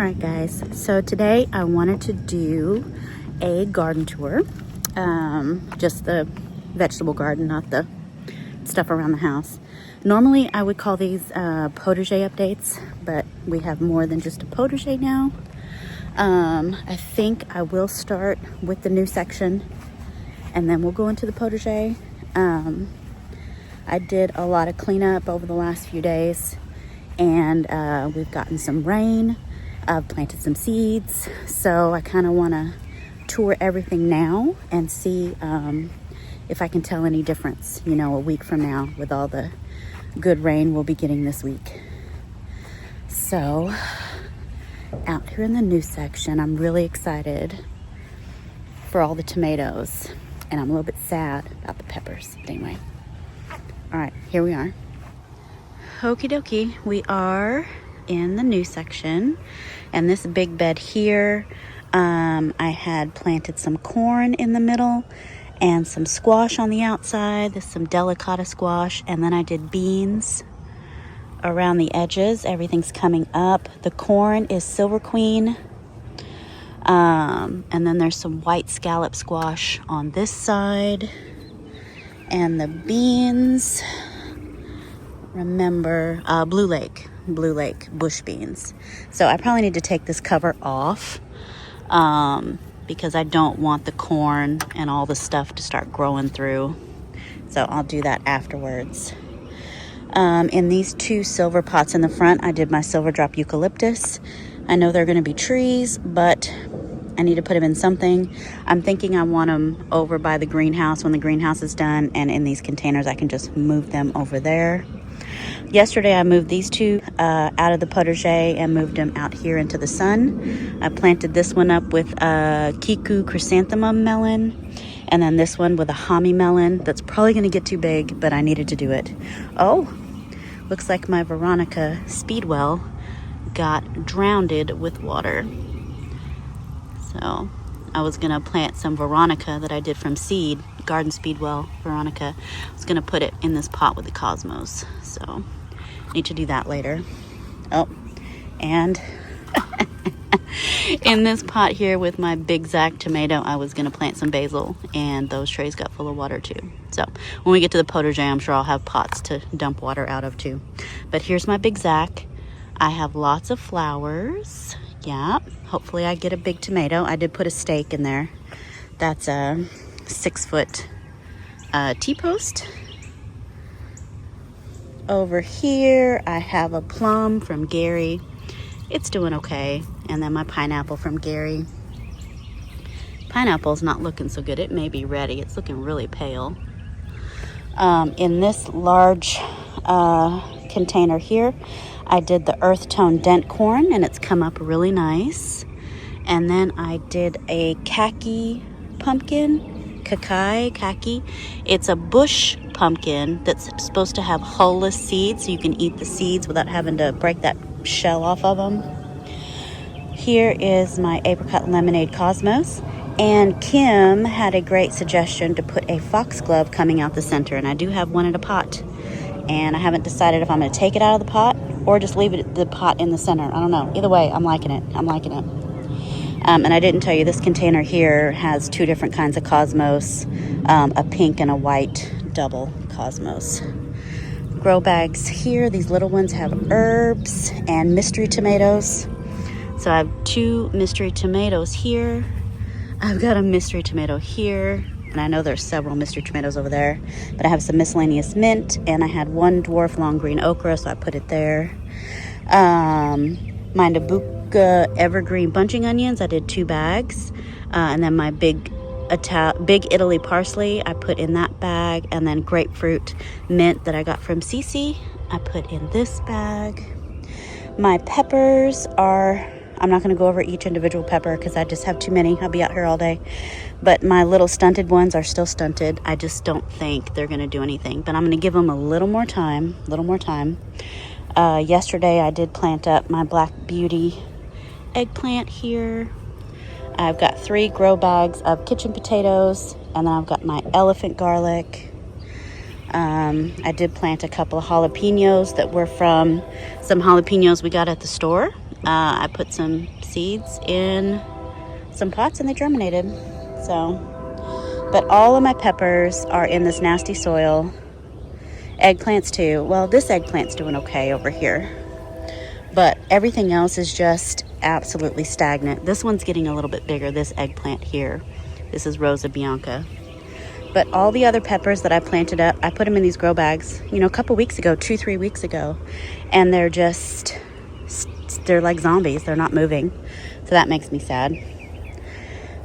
Alright guys, so today I wanted to do a garden tour. Just the vegetable garden, not the stuff around the house. Normally I would call these potager updates, but we have more than just a potager now. I think I will start with the new section and then we'll go into the potager. I did a lot of cleanup over the last few days, and we've gotten some rain. I've planted some seeds, so I kind of want to tour everything now and see if I can tell any difference, you know, a week from now with all the good rain we'll be getting this week. So out here in the new section, I'm really excited for all the tomatoes, and I'm a little bit sad about the peppers. But anyway, all right, here we are. Okie dokie, we are in the new section, and this big bed here, I had planted some corn in the middle and some squash on the outside. There's some delicata squash, and then I did beans around the edges. Everything's coming up. The corn is Silver Queen, and then there's some white scallop squash on this side, and the beans, remember, Blue Lake bush beans. So I probably need to take this cover off because I don't want the corn and all the stuff to start growing through. So I'll do that afterwards. In these two silver pots in the front, I did my silver drop eucalyptus. I know they're going to be trees, but I need to put them in something. I'm thinking I want them over by the greenhouse when the greenhouse is done, and in these containers I can just move them over there. Yesterday I moved these two out of the potager and moved them out here into the sun. I planted this one up with a Kiku chrysanthemum melon, and then this one with a Hami melon. That's probably going to get too big, but I needed to do it. Oh, looks like my Veronica speedwell got drowned with water. So I was going to plant some Veronica that I did from seed, garden speedwell Veronica. I was going to put it in this pot with the cosmos. So need to do that later. Oh, and in this pot here with my big Zac tomato, I was going to plant some basil, and those trays got full of water too. So when we get to the potager, I'm sure I'll have pots to dump water out of too. But here's my big Zac. I have lots of flowers. Yeah, hopefully I get a big tomato. I did put a stake in there. That's a 6-foot T-post. Over here, I have a plum from Gary. It's doing okay. And then my pineapple from Gary. Pineapple's not looking so good. It may be ready. It's looking really pale. In this large container here, I did the earth tone dent corn, and it's come up really nice. And then I did a khaki pumpkin, khaki. It's a bush pumpkin that's supposed to have hull-less seeds, so you can eat the seeds without having to break that shell off of them. Here is my apricot lemonade cosmos, and Kim had a great suggestion to put a foxglove coming out the center, and I do have one in a pot, and I haven't decided if I'm going to take it out of the pot or just leave it the pot in the center. I don't know. Either way, I'm liking it. And I didn't tell you, this container here has two different kinds of cosmos, a pink and a white double cosmos. Grow bags here, these little ones have herbs and mystery tomatoes. So I have two mystery tomatoes here. I've got a mystery tomato here, and I know there's several mystery tomatoes over there, but I have some miscellaneous mint, and I had one dwarf long green okra, so I put it there. My Nabucco evergreen bunching onions, I did 2 bags, and then my big Italy parsley I put in that bag, and then grapefruit mint that I got from Cece I put in this bag. My peppers are, I'm not going to go over each individual pepper because I just have too many. I'll be out here all day. But my little stunted ones are still stunted. I just don't think they're going to do anything. But I'm going to give them a little more time. Yesterday I did plant up my Black Beauty eggplant here. I've got 3 grow bags of kitchen potatoes. And then I've got my elephant garlic. I did plant a couple of jalapenos that were from some jalapenos we got at the store. I put some seeds in some pots and they germinated. So, but all of my peppers are in this nasty soil. Eggplants too. Well, this eggplant's doing okay over here, but everything else is just absolutely stagnant. This one's getting a little bit bigger, this eggplant here. This is Rosa Bianca. But all the other peppers that I planted up, I put them in these grow bags, you know, a couple weeks ago, 2-3 weeks ago, and they're like zombies. They're not moving, so that makes me sad.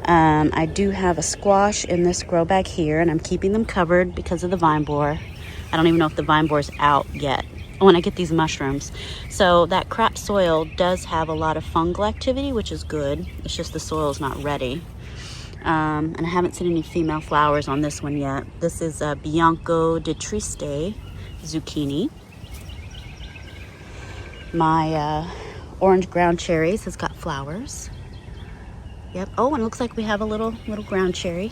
I do have a squash in this grow bag here, and I'm keeping them covered because of the vine borer. I don't even know if the vine borer's out yet when I get these mushrooms. So that crap soil does have a lot of fungal activity, which is good. It's just the soil is not ready. And I haven't seen any female flowers on this one yet. This is Bianco de Triste zucchini. My orange ground cherries has got flowers. Yep. Oh, and it looks like we have a little ground cherry.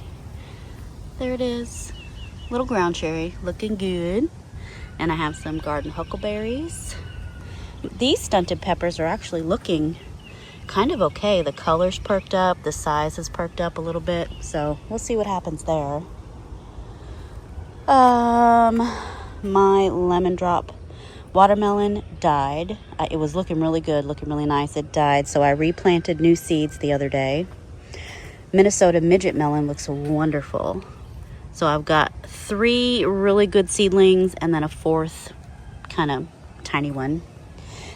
There it is. Little ground cherry, looking good. And I have some garden huckleberries. These stunted peppers are actually looking kind of okay. The color's perked up, the size has perked up a little bit, so we'll see what happens there. My lemon drop watermelon died. It was looking really good, looking really nice. It died, so I replanted new seeds the other day. Minnesota midget melon looks wonderful. So I've got 3 really good seedlings and then a 4th kind of tiny one.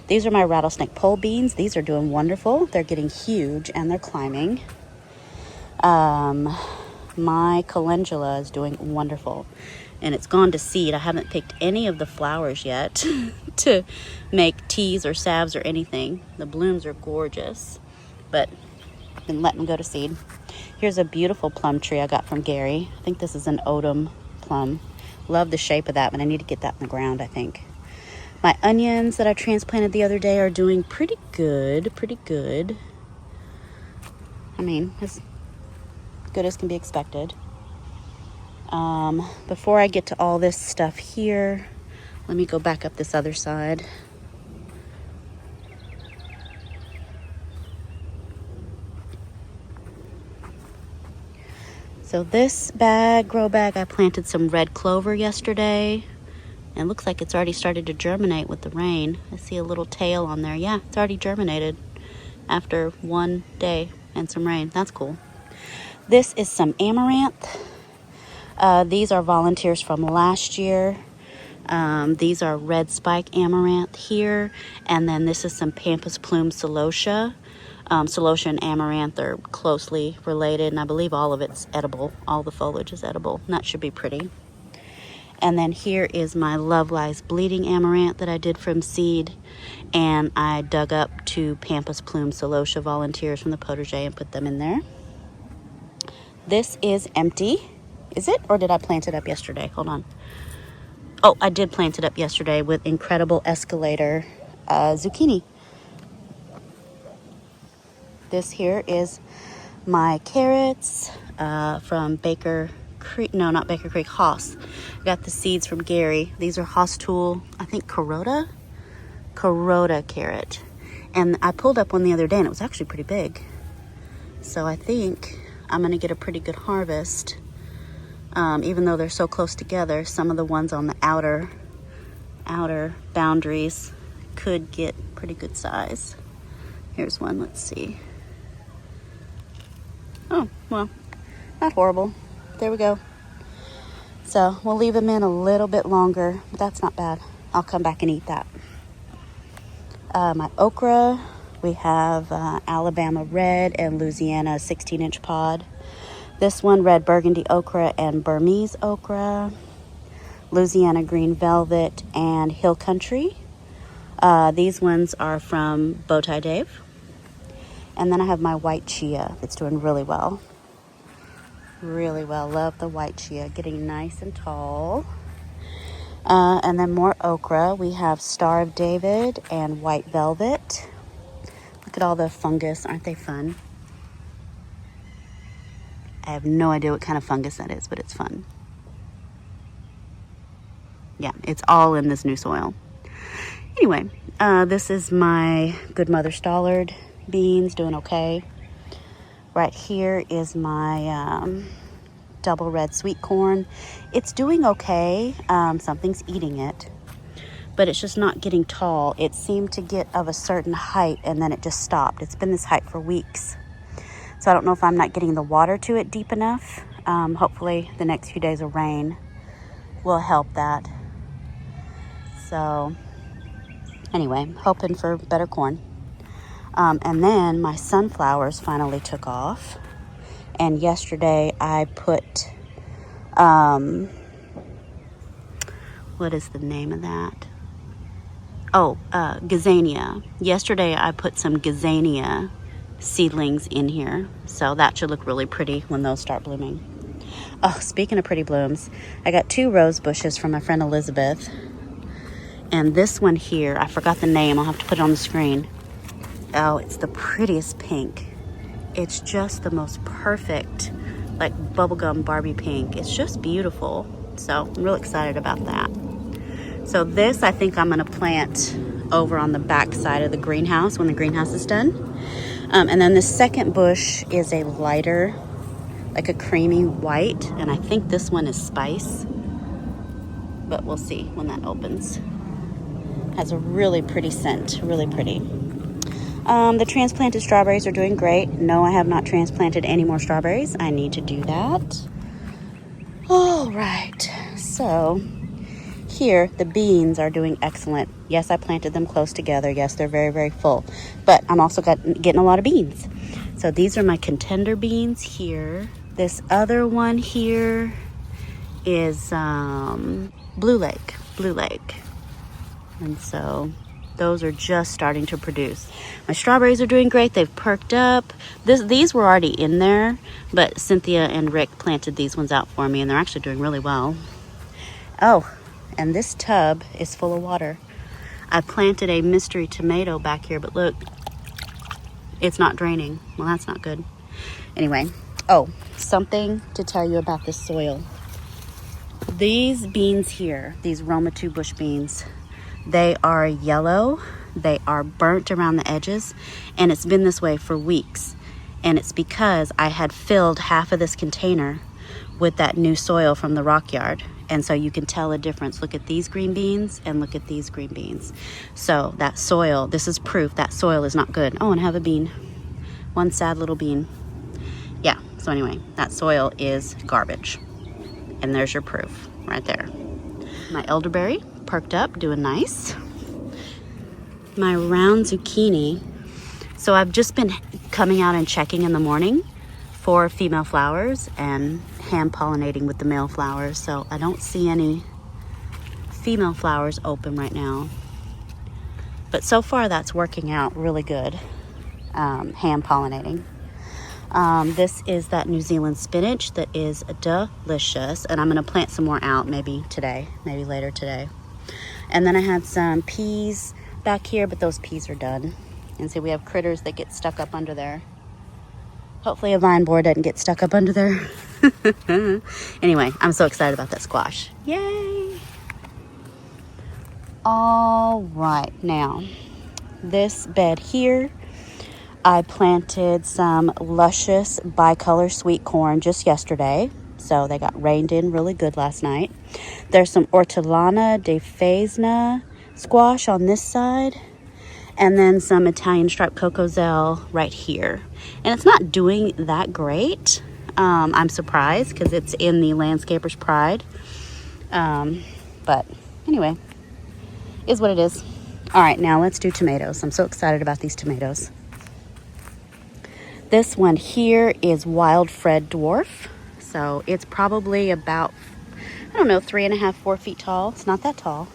These are my rattlesnake pole beans. These are doing wonderful. They're getting huge and they're climbing. My calendula is doing wonderful and it's gone to seed. I haven't picked any of the flowers yet to make teas or salves or anything. The blooms are gorgeous, but I've been letting them go to seed. Here's a beautiful plum tree I got from Gary. I think this is an Odom plum. Love the shape of that, but I need to get that in the ground, I think. My onions that I transplanted the other day are doing pretty good, I mean, as good as can be expected. Before I get to all this stuff here, let me go back up this other side. So this grow bag, I planted some red clover yesterday. And it looks like it's already started to germinate with the rain. I see a little tail on there. Yeah, it's already germinated after 1 day and some rain. That's cool. This is some amaranth. These are volunteers from last year. These are red spike amaranth here. And then this is some pampas plume celosia. Celosia and amaranth are closely related, and I believe all of it's edible. All the foliage is edible, and that should be pretty. And then here is my Love Lies Bleeding Amaranth that I did from seed. And I dug up 2 Pampas Plume Celosia volunteers from the potager and put them in there. This is empty. Is it? Or did I plant it up yesterday? Hold on. Oh, I did plant it up yesterday with incredible escalator zucchini. This here is my carrots from Baker Creek, no, not Baker Creek, Haas. I got the seeds from Gary. These are Haas Tool, I think Carota carrot. And I pulled up one the other day and it was actually pretty big. So I think I'm gonna get a pretty good harvest. Even though they're so close together, some of the ones on the outer boundaries could get pretty good size. Here's one, let's see. Oh, well, not horrible. There we go. So we'll leave them in a little bit longer, but that's not bad. I'll come back and eat that. My okra, we have Alabama red and Louisiana 16-inch pod. This one, red burgundy okra and Burmese okra. Louisiana green velvet and hill country. These ones are from Bowtie Dave. And then I have my white chia. It's doing really well. Really well. Love the white chia, getting nice and tall. And then more okra. We have Star of David and white velvet. Look at all the fungus. Aren't they fun? I have no idea what kind of fungus that is, but it's fun. Yeah, it's all in this new soil. Anyway, this is my Good Mother Stallard beans, doing okay. Right here is my double red sweet corn. It's doing okay. Something's eating it, but it's just not getting tall. It seemed to get of a certain height and then it just stopped. It's been this height for weeks. So I don't know if I'm not getting the water to it deep enough. Hopefully the next few days of rain will help that. So anyway, hoping for better corn. And then my sunflowers finally took off. And yesterday I put, what is the name of that? Oh, gazania. Yesterday I put some gazania seedlings in here. So that should look really pretty when those start blooming. Oh, speaking of pretty blooms, I got 2 rose bushes from my friend Elizabeth. And this one here, I forgot the name. I'll have to put it on the screen. Oh, it's the prettiest pink. It's just the most perfect, like bubblegum Barbie pink. It's just beautiful. So I'm real excited about that. So this, I think I'm gonna plant over on the back side of the greenhouse when the greenhouse is done. And then the second bush is a lighter, like a creamy white. And I think this one is spice, but we'll see when that opens. Has a really pretty scent, really pretty. The transplanted strawberries are doing great. No, I have not transplanted any more strawberries. I need to do that. All right, so here the beans are doing excellent. Yes, I planted them close together. Yes, they're very, very full, but I'm also getting a lot of beans. So these are my contender beans here. This other one here is Blue Lake. And so those are just starting to produce. My strawberries are doing great. They've perked up. These were already in there, but Cynthia and Rick planted these ones out for me, and they're actually doing really well. Oh, and this tub is full of water. I planted a mystery tomato back here, but look, it's not draining. Well, that's not good. Anyway, oh, something to tell you about this soil. These beans here, these Roma 2 bush beans, they are yellow, they are burnt around the edges, and it's been this way for weeks. And it's because I had filled half of this container with that new soil from the rock yard. And so you can tell a difference. Look at these green beans and look at these green beans. So that soil, this is proof that soil is not good. Oh, and I have a bean. One sad little bean. Yeah, so anyway, that soil is garbage. And there's your proof right there. My elderberry perked up, doing nice. My round zucchini. So I've just been coming out and checking in the morning for female flowers and hand pollinating with the male flowers. So I don't see any female flowers open right now. But so far that's working out really good, hand pollinating. This is that New Zealand spinach that is delicious. And I'm gonna plant some more out maybe today, maybe later today. And then I had some peas back here, but those peas are done. And so we have critters that get stuck up under there. Hopefully a vine borer doesn't get stuck up under there. Anyway, I'm so excited about that squash. Yay! All right, now this bed here, I planted some luscious bicolor sweet corn just yesterday. So they got rained in really good last night. There's some Ortolana de Faisna squash on this side. And then some Italian striped cocozelle right here. And it's not doing that great. I'm surprised because it's in the Landscaper's Pride. But anyway, is what it is. All right, now let's do tomatoes. I'm so excited about these tomatoes. This one here is Wild Fred Dwarf. So it's probably about, I don't know, 3.5, 4 feet tall. It's not that tall,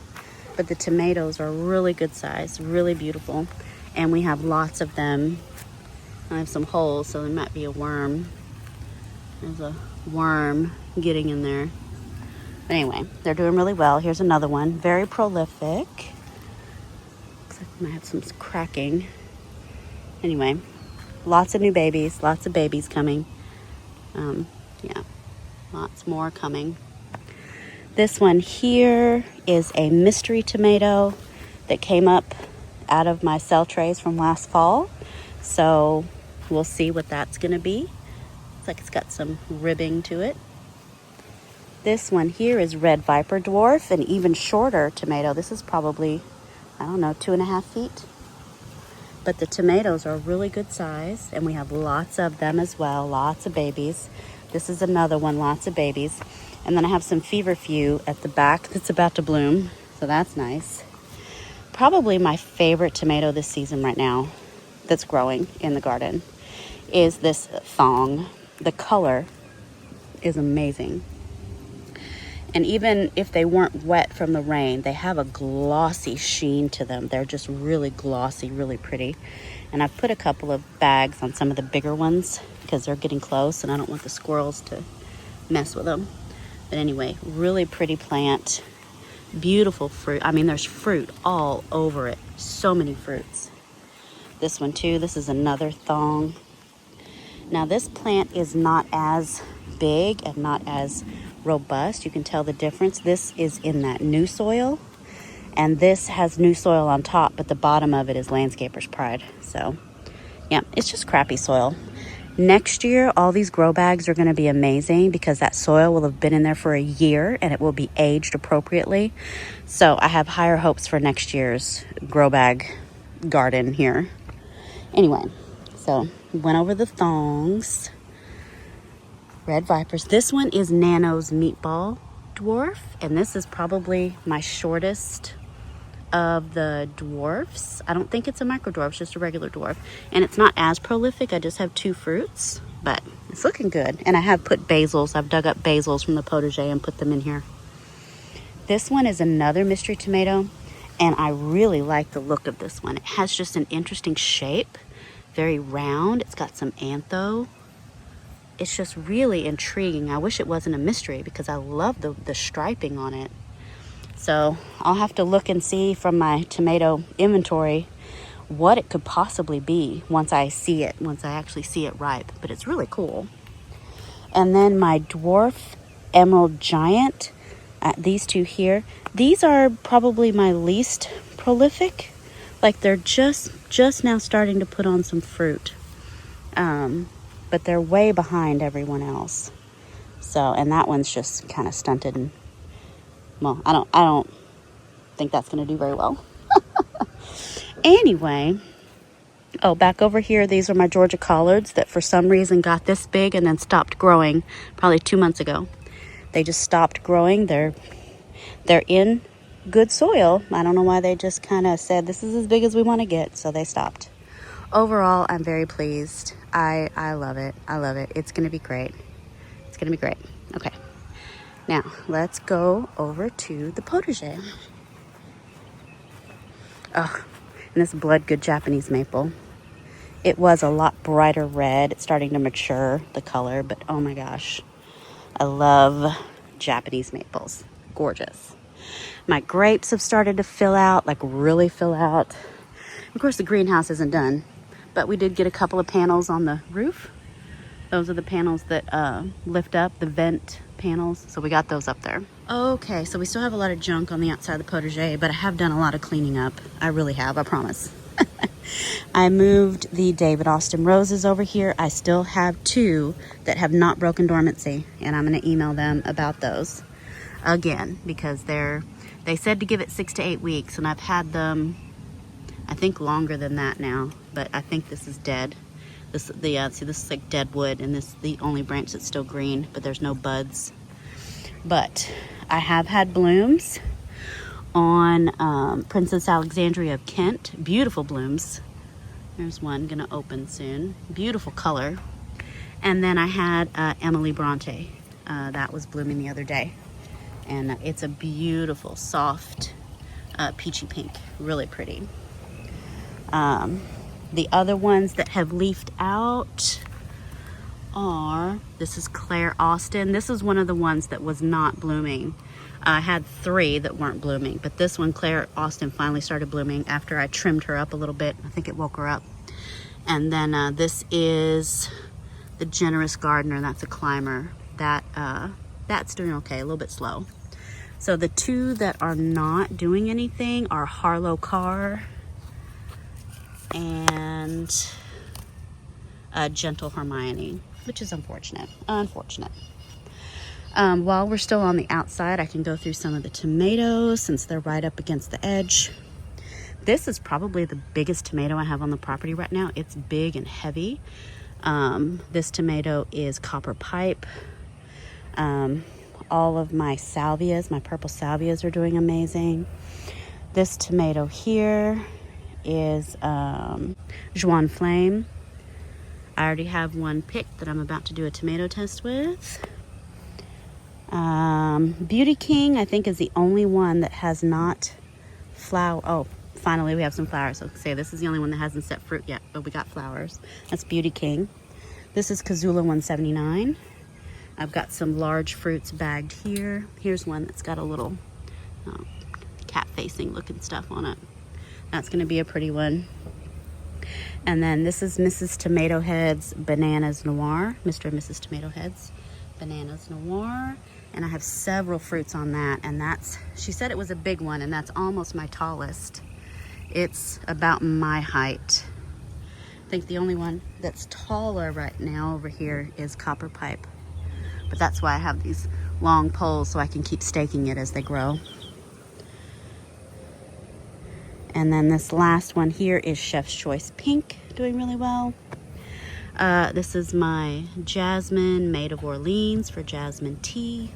but the tomatoes are really good size, really beautiful. And we have lots of them. I have some holes, so there might be a worm. There's a worm getting in there. But anyway, they're doing really well. Here's another one, very prolific. Looks like we might have some cracking. Anyway, lots of new babies, lots of babies coming. Yeah, lots more coming. This one here is a mystery tomato. that came up out of my cell trays from last fall. So we'll see what that's gonna be. Looks like it's got some ribbing to it. This one here is Red Viper Dwarf, an even shorter tomato. This is probably, I don't know, 2.5 feet. But the tomatoes are really good size, and we have lots of them as well, lots of babies. This is another one, lots of babies. And then I have some feverfew at the back that's about to bloom, so that's nice. Probably my favorite tomato this season right now that's growing in the garden is this thong. The color is amazing. And even if they weren't wet from the rain, they have a glossy sheen to them. They're just really glossy, really pretty. And I've put a couple of bags on some of the bigger ones because they're getting close and I don't want the squirrels to mess with them. But anyway, really pretty plant. Beautiful fruit. I mean, there's fruit all over it. So many fruits. This one too, this is another thong. Now this plant is not as big and not as robust. You can tell the difference. This is in that new soil, and this has new soil on top, but the bottom of it is landscaper's pride. So yeah, it's just crappy soil. Next year, all these grow bags are going to be amazing because that soil will have been in there for a year and it will be aged appropriately. So I have higher hopes for next year's grow bag garden here. Anyway, so went over the thongs. Red Vipers. This one is Nano's Meatball Dwarf, and this is probably my shortest of the dwarfs. I don't think it's a micro dwarf, it's just a regular dwarf. And it's not as prolific, I just have 2 fruits, but it's looking good. And I have put basils, I've dug up basils from the potager and put them in here. This one is another mystery tomato, and I really like the look of this one. It has just an interesting shape, very round. It's got some antho. It's just really intriguing. I wish it wasn't a mystery because I love the striping on it. So I'll have to look and see from my tomato inventory what it could possibly be once I see it, once I actually see it ripe. But it's really cool. And then my dwarf emerald giant, these 2 here, these are probably my least prolific. Like they're just now starting to put on some fruit. But they're way behind everyone else. So, and that one's just kind of stunted, and well, I don't think that's going to do very well. Anyway, oh, back over here, these are my Georgia collards that for some reason got this big and then stopped growing probably 2 months ago. They just stopped growing. They're in good soil. I don't know why. They just kind of said this is as big as we want to get, so they stopped. Overall, I'm very pleased. I love it. I love it. It's going to be great. It's going to be great. Okay. Now, let's go over to the potager. Oh, and this blood good Japanese maple. It was a lot brighter red. It's starting to mature, the color, but oh my gosh. I love Japanese maples. Gorgeous. My grapes have started to fill out, like really fill out. Of course, the greenhouse isn't done, but we did get a couple of panels on the roof. Those are the panels that lift up, the vent panels. So we got those up there. Okay, so we still have a lot of junk on the outside of the potager, but I have done a lot of cleaning up. I really have, I promise. I moved the David Austin roses over here. I still have 2 that have not broken dormancy, and I'm gonna email them about those again because they said to give it 6 to 8 weeks, and I've had them, I think, longer than that now, but I think this is dead. See, this is like dead wood, and this is the only branch that's still green, but there's no buds. But I have had blooms on Princess Alexandria of Kent. Beautiful blooms. There's one gonna open soon. Beautiful color. And then I had Emily Bronte. That was blooming the other day. And it's a beautiful, soft, peachy pink. Really pretty. The other ones that have leafed out are, this is Claire Austin. This is one of the ones that was not blooming. I had 3 that weren't blooming, but this one, Claire Austin, finally started blooming after I trimmed her up a little bit. I think it woke her up. And then this is the Generous Gardener. That's a climber. That's doing okay, a little bit slow. So the two that are not doing anything are Harlow Carr and Gentle Hermione, which is unfortunate. While we're still on the outside, I can go through some of the tomatoes since they're right up against the edge. This is probably the biggest tomato I have on the property right now. It's big and heavy. This tomato is copper pipe. All of my salvias, my purple salvias, are doing amazing. This tomato here is Joan Flame. I already have one picked that I'm about to do a tomato test with. Beauty King, I think, is the only one that has not flower. Oh, finally we have some flowers. So say this is the only one that hasn't set fruit yet, but we got flowers. That's Beauty King. This is Kazula 179. I've got some large fruits bagged here. Here's one that's got a little cat facing looking stuff on it. That's going to be a pretty one. And then this is Mrs. Tomato Head's Bananas Noir. Mr. and Mrs. Tomato Head's Bananas Noir. And I have several fruits on that. And that's, she said it was a big one, and that's almost my tallest. It's about my height. I think the only one that's taller right now over here is Copper Pipe. But that's why I have these long poles, so I can keep staking it as they grow. And then this last one here is Chef's Choice Pink, doing really well. This is my Jasmine Maid of Orleans for jasmine tea.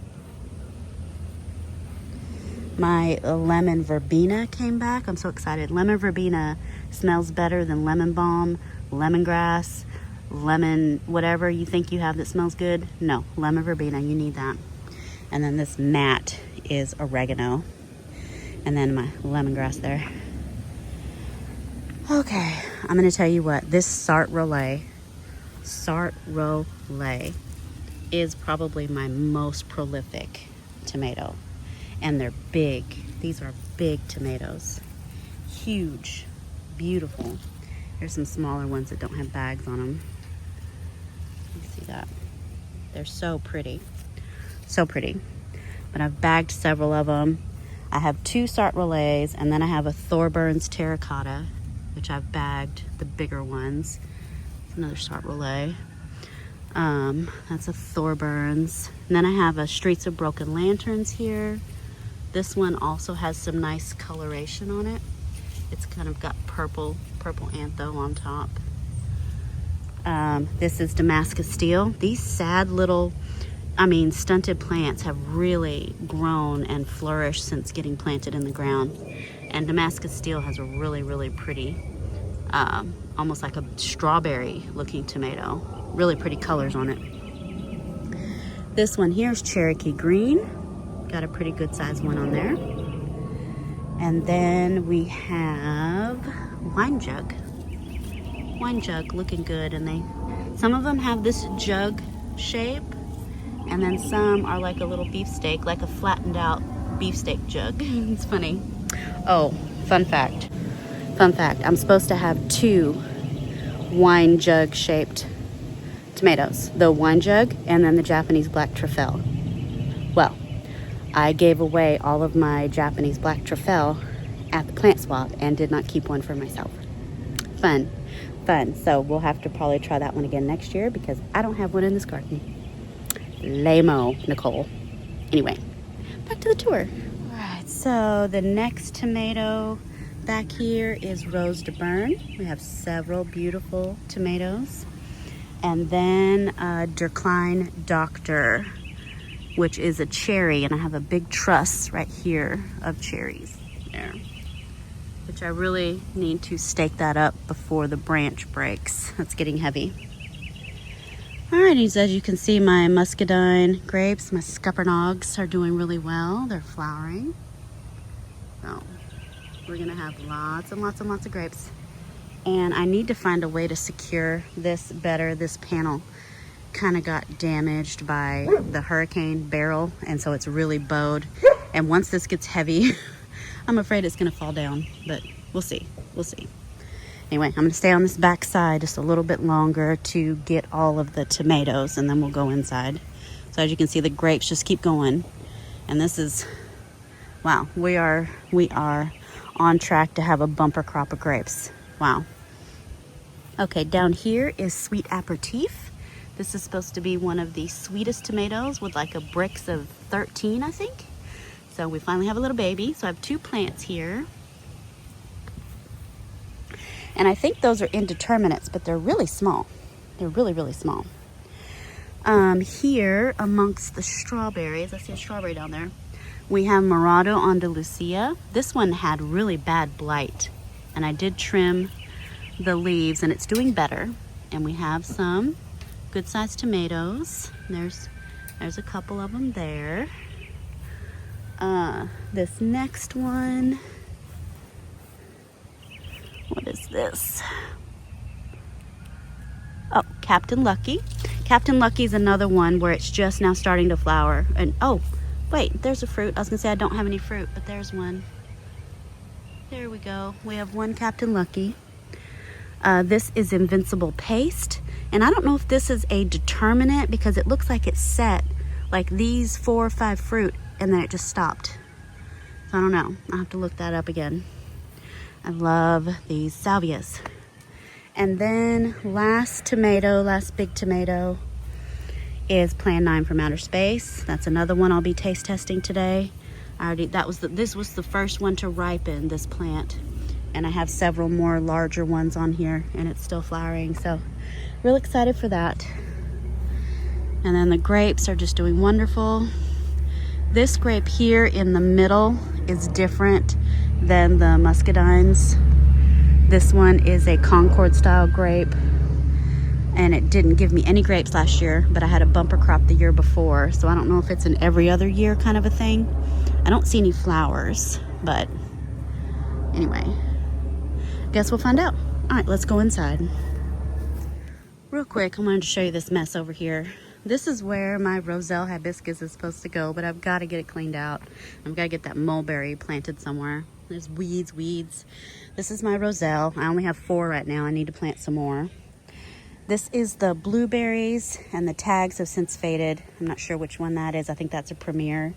My lemon verbena came back. I'm so excited. Lemon verbena smells better than lemon balm, lemongrass, lemon whatever you think you have that smells good. No, lemon verbena, you need that. And then this matte is oregano. And then my lemongrass there. Okay, I'm gonna tell you what, this Sartre Rollet is probably my most prolific tomato. And they're big. These are big tomatoes. Huge, beautiful. There's some smaller ones that don't have bags on them. You can see that. They're so pretty. So pretty. But I've bagged several of them. I have two Sartre Rollets, and then I have a Thorburns Terracotta, which I've bagged the bigger ones. It's another Sartre Rollet. That's a Thorburns. And then I have a Streets of Broken Lanterns here. This one also has some nice coloration on it. It's kind of got purple antho on top. This is Damascus Steel. These sad little, stunted plants have really grown and flourished since getting planted in the ground. And Damascus Steel has a really, really pretty, almost like a strawberry looking tomato. Really pretty colors on it. This one here is Cherokee Green. Got a pretty good sized one on there. And then we have Wine Jug. Wine Jug looking good, and some of them have this jug shape, and then some are like a little beefsteak, like a flattened out beefsteak jug. It's funny. Oh, fun fact, I'm supposed to have two wine jug shaped tomatoes, the wine jug and then the Japanese black truffle. Well, I gave away all of my Japanese black truffle at the plant swap and did not keep one for myself. Fun. So we'll have to probably try that one again next year because I don't have one in this garden. Lame-o, Nicole. Anyway, back to the tour. All right, so the next tomato back here is Rose de Bern. We have several beautiful tomatoes. And then Derkline Doctor, which is a cherry, and I have a big truss right here of cherries there, which I really need to stake that up before the branch breaks. That's getting heavy. Alrighty, so as you can see, my muscadine grapes, my scuppernongs, are doing really well. They're flowering. So we're gonna have lots and lots and lots of grapes. And I need to find a way to secure this better. This panel kind of got damaged by the hurricane barrel, and so it's really bowed. And once this gets heavy, I'm afraid it's gonna fall down, but we'll see. Anyway, I'm gonna stay on this back side just a little bit longer to get all of the tomatoes, and then we'll go inside. So as you can see, the grapes just keep going. And this is Wow, we are on track to have a bumper crop of grapes. Wow. Okay, down here is sweet aperitif. This is supposed to be one of the sweetest tomatoes with like a Brix of 13, I think. So we finally have a little baby. So I have 2 plants here. And I think those are indeterminates, but they're really small. They're really, really small. Here amongst the strawberries, I see a strawberry down there, we have Morado Andalusia. This one had really bad blight, and I did trim the leaves, and it's doing better. And we have some good sized tomatoes. There's a couple of them there. This next one, what is this? Oh, Captain Lucky. Captain Lucky is another one where it's just now starting to flower. And oh, wait, there's a fruit. I was gonna say I don't have any fruit, but there's one. There we go. We have one Captain Lucky. This is Invincible Paste. And I don't know if this is a determinate because it looks like it's set like these 4 or 5 fruit and then it just stopped. So I don't know. I'll have to look that up again. I love these salvias. And then last big tomato is Plan 9 from Outer Space. That's another one I'll be taste testing today. This was the first one to ripen, this plant. And I have several more larger ones on here and it's still flowering. So real excited for that. And then the grapes are just doing wonderful. This grape here in the middle is different than the muscadines. This one is a Concord style grape, and it didn't give me any grapes last year, but I had a bumper crop the year before, so I don't know if it's an every other year kind of a thing. I don't see any flowers, but anyway, guess we'll find out. All right, let's go inside. Real quick, I wanted to show you this mess over here. This is where my Roselle hibiscus is supposed to go, but I've got to get it cleaned out. I've got to get that mulberry planted somewhere. There's weeds. This is my Roselle. I only have 4 right now. I need to plant some more. This is the blueberries, and the tags have since faded. I'm not sure which one that is. I think that's a Premier.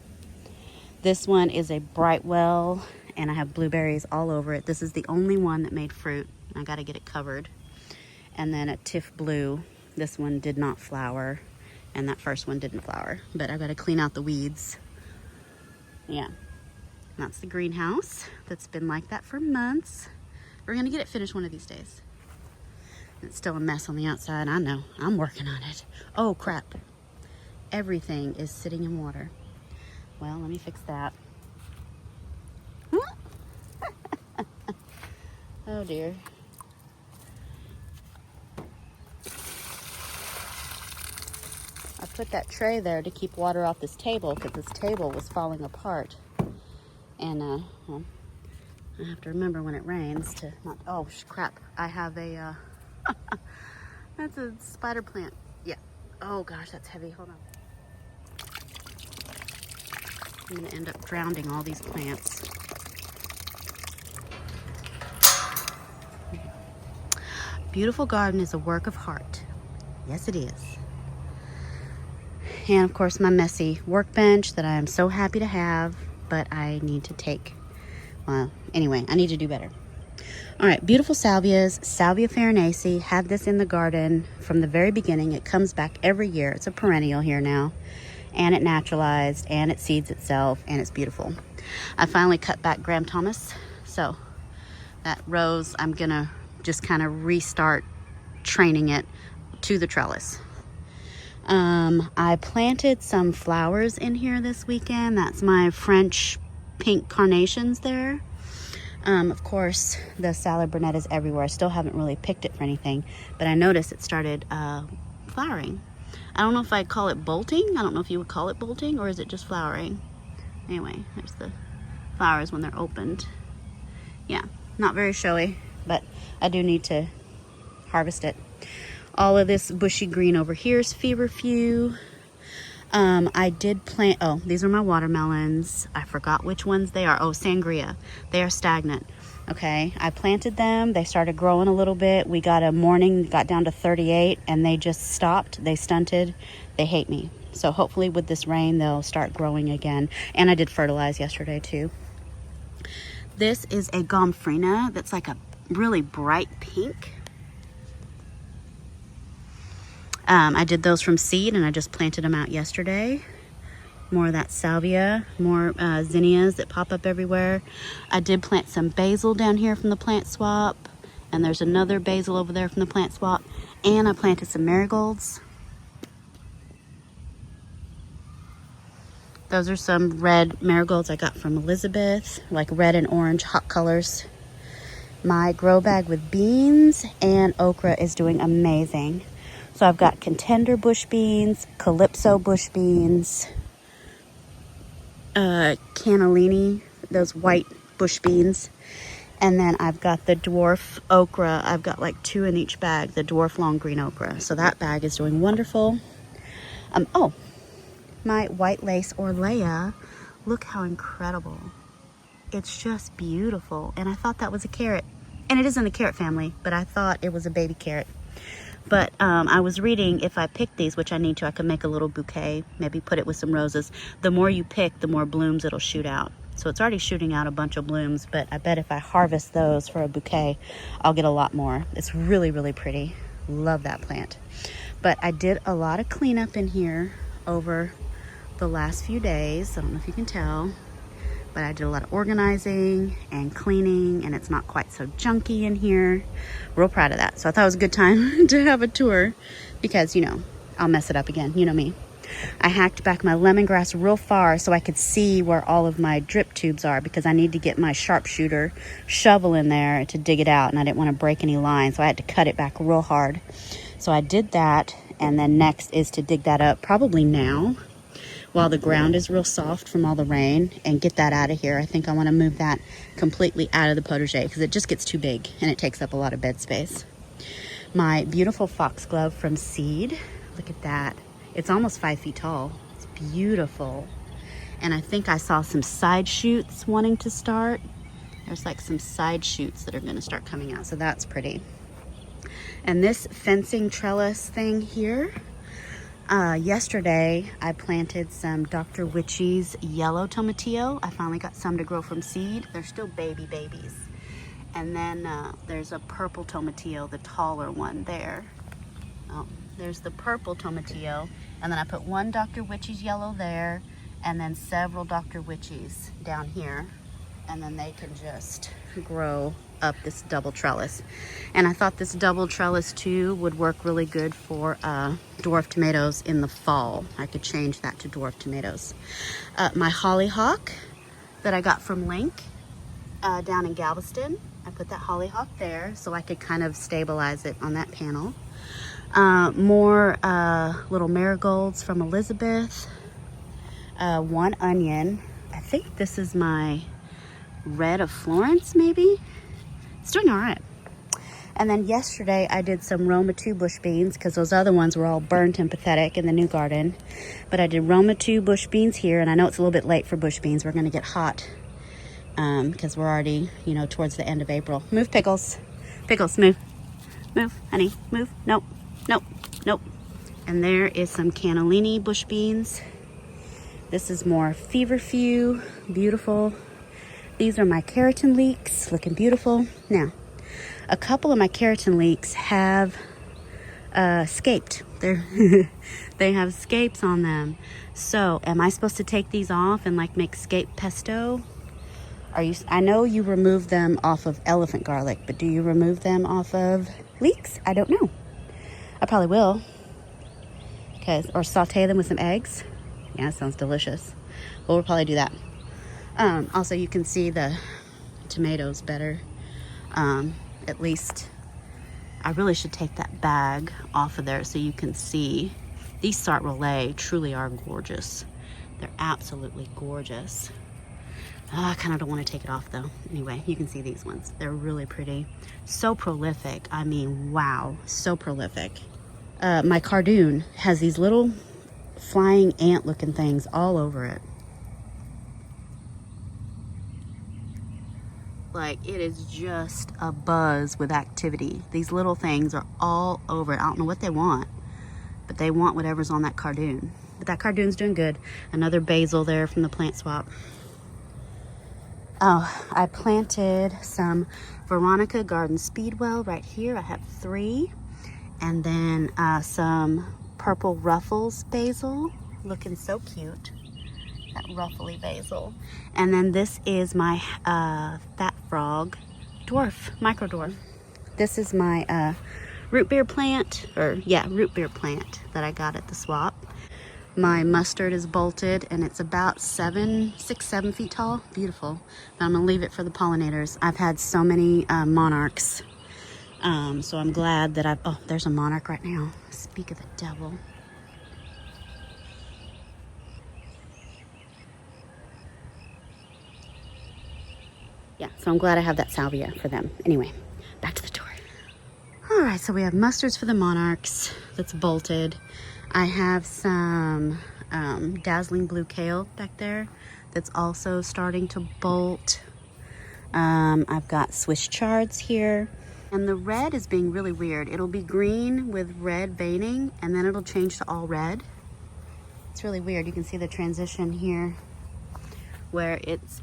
This one is a Brightwell, and I have blueberries all over it. This is the only one that made fruit. I got to get it covered. And then a Tiff Blue. This one did not flower, and that first one didn't flower. But I've got to clean out the weeds. Yeah. That's the greenhouse that's been like that for months. We're gonna get it finished one of these days. It's still a mess on the outside. I know, I'm working on it. Oh crap, everything is sitting in water. Well, let me fix that. Oh dear. I put that tray there to keep water off this table because this table was falling apart. And well, I have to remember when it rains to not, oh crap, I have a, that's a spider plant. Yeah, oh gosh, that's heavy, hold on. I'm gonna end up drowning all these plants. Beautiful garden is a work of art. Yes, it is. And of course, my messy workbench that I am so happy to have, but I need to take, well, anyway, I need to do better. All right, beautiful salvias, Salvia farinaceae. Had this in the garden from the very beginning. It comes back every year. It's a perennial here now, and it naturalized, and it seeds itself, and it's beautiful. I finally cut back Graham Thomas, so that rose, I'm gonna just kind of restart training it to the trellis. I planted some flowers in here this weekend. That's my French pink carnations there. Of course, the salad Burnett is everywhere. I still haven't really picked it for anything, but I noticed it started flowering. I don't know if I'd call it bolting. I don't know if you would call it bolting, or is it just flowering? Anyway, there's the flowers when they're opened. Yeah, not very showy, but I do need to harvest it. All of this bushy green over here is feverfew. I did plant, oh, these are my watermelons. I forgot which ones they are. Oh, sangria. They are stagnant. Okay, I planted them. They started growing a little bit. We got a morning, got down to 38, and they just stopped. They stunted. They hate me. So hopefully with this rain, they'll start growing again. And I did fertilize yesterday too. This is a gomphrena that's like a really bright pink. I did those from seed and I just planted them out yesterday. More of that salvia, more zinnias that pop up everywhere. I did plant some basil down here from the plant swap. And there's another basil over there from the plant swap. And I planted some marigolds. Those are some red marigolds I got from Elizabeth, like red and orange hot colors. My grow bag with beans and okra is doing amazing. So I've got contender bush beans, calypso bush beans, cannellini, those white bush beans. And then I've got the dwarf okra. I've got like 2 in each bag, the dwarf long green okra. So that bag is doing wonderful. Oh, my white lace Orlea. Look how incredible. It's just beautiful. And I thought that was a carrot. And it is in the carrot family, but I thought it was a baby carrot. But I was reading if I pick these, which I need to, I can make a little bouquet, maybe put it with some roses. The more you pick, the more blooms it'll shoot out. So it's already shooting out a bunch of blooms, but I bet if I harvest those for a bouquet, I'll get a lot more. It's really, really pretty. Love that plant. But I did a lot of cleanup in here over the last few days. I don't know if you can tell, but I did a lot of organizing and cleaning, and it's not quite so junky in here. Real proud of that. So I thought it was a good time to have a tour because, you know, I'll mess it up again. You know me. I hacked back my lemongrass real far so I could see where all of my drip tubes are because I need to get my sharpshooter shovel in there to dig it out, and I didn't want to break any lines, so I had to cut it back real hard. So I did that, and then next is to dig that up probably now while the ground is real soft from all the rain and get that out of here. I think I want to move that completely out of the potager because it just gets too big and it takes up a lot of bed space. My beautiful foxglove from seed. Look at that. It's almost 5 feet tall. It's beautiful. And I think I saw some side shoots wanting to start. There's like some side shoots that are going to start coming out. So that's pretty. And this fencing trellis thing here, yesterday I planted some Dr. Witchy's yellow tomatillo. I finally got some to grow from seed. They're still babies. And then there's a purple tomatillo, the taller one there. Oh, there's the purple tomatillo. And then I put one Dr. Witchy's yellow there, and then several Dr. Witchy's down here. And then they can just grow up this double trellis. And I thought this double trellis too would work really good for dwarf tomatoes in the fall. I could change that to dwarf tomatoes. My hollyhock that I got from Link down in Galveston, I put that hollyhock there so I could kind of stabilize it on that panel. More little marigolds from Elizabeth. One onion. I think this is my red of Florence, maybe. It's doing all right. And then yesterday I did some Roma 2 bush beans because those other ones were all burnt and pathetic in the new garden. But I did Roma 2 bush beans here, and I know it's a little bit late for bush beans. We're going to get hot because we're already, you know, towards the end of April. Move, Pickles. Pickles, move. Move, honey, move. Nope, nope, nope. And there is some cannellini bush beans. This is more feverfew, beautiful. These are my keratin leeks, looking beautiful. Now, a couple of my keratin leeks have scaped. They have scapes on them. So, am I supposed to take these off and like make scape pesto? I know you remove them off of elephant garlic, but do you remove them off of leeks? I don't know. I probably will. Or saute them with some eggs. Yeah, that sounds delicious. Well, we'll probably do that. Also, you can see the tomatoes better. At least, I really should take that bag off of there so you can see. These Sart Roulette truly are gorgeous. They're absolutely gorgeous. I kind of don't want to take it off though. Anyway, you can see these ones. They're really pretty. So prolific. I mean, wow, so prolific. My cardoon has these little flying ant looking things all over it. Like, it is just a buzz with activity. These little things are all over it. I don't know what they want, but they want whatever's on that cardoon. but that cardoon's doing good. Another basil there from the plant swap. Oh, I planted some Veronica Garden Speedwell right here. I have 3. And then some purple ruffles basil, looking so cute. That ruffly basil. And then this is my fat frog micro dwarf. This is my root beer plant, root beer plant that I got at the swap. My mustard is bolted and it's about 7 feet tall. Beautiful. But I'm gonna leave it for the pollinators. I've had so many monarchs. So I'm glad that oh, there's a monarch right now. Speak of the devil. Yeah, so I'm glad I have that salvia for them. Anyway, back to the tour. All right, so we have mustards for the monarchs that's bolted. I have some dazzling blue kale back there that's also starting to bolt. I've got Swiss chards here. And the red is being really weird. It'll be green with red veining, and then it'll change to all red. It's really weird. You can see the transition here where it's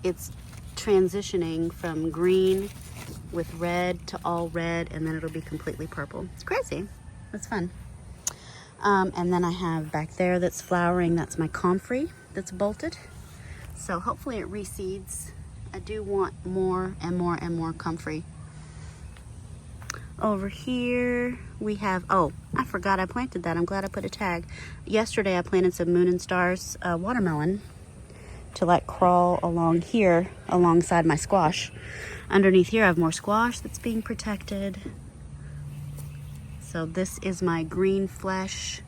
transitioning from green with red to all red, and then it'll be completely purple. It's crazy. It's fun. And then I have back there that's flowering, that's my comfrey that's bolted. So hopefully it reseeds. I do want more and more and more comfrey. Over here we have, oh, I forgot I planted that. I'm glad I put a tag. Yesterday I planted some Moon and Stars watermelon to like crawl along here alongside my squash. Underneath here I have more squash that's being protected. So this is my green flesh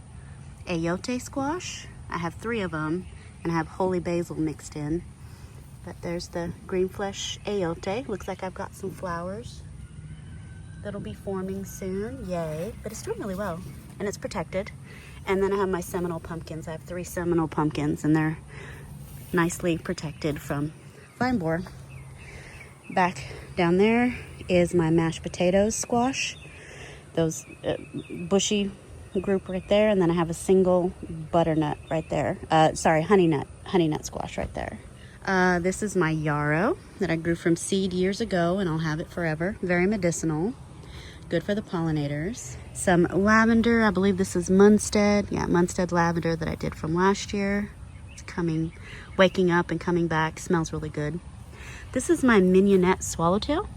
ayote squash. I have 3 of them and I have holy basil mixed in. But there's the green flesh ayote. Looks like I've got some flowers that'll be forming soon. Yay. But it's doing really well and it's protected. And then I have my Seminole pumpkins. I have 3 Seminole pumpkins and they're nicely protected from vine borer. Back down there is my mashed potatoes squash. Those bushy group right there. And then I have a single butternut right there. Honey nut squash right there. This is my yarrow that I grew from seed years ago and I'll have it forever. Very medicinal. Good for the pollinators. Some lavender. I believe this is Munstead. Yeah, Munstead lavender that I did from last year. It's waking up and coming back. Smells really good. This is my mignonette swallowtail.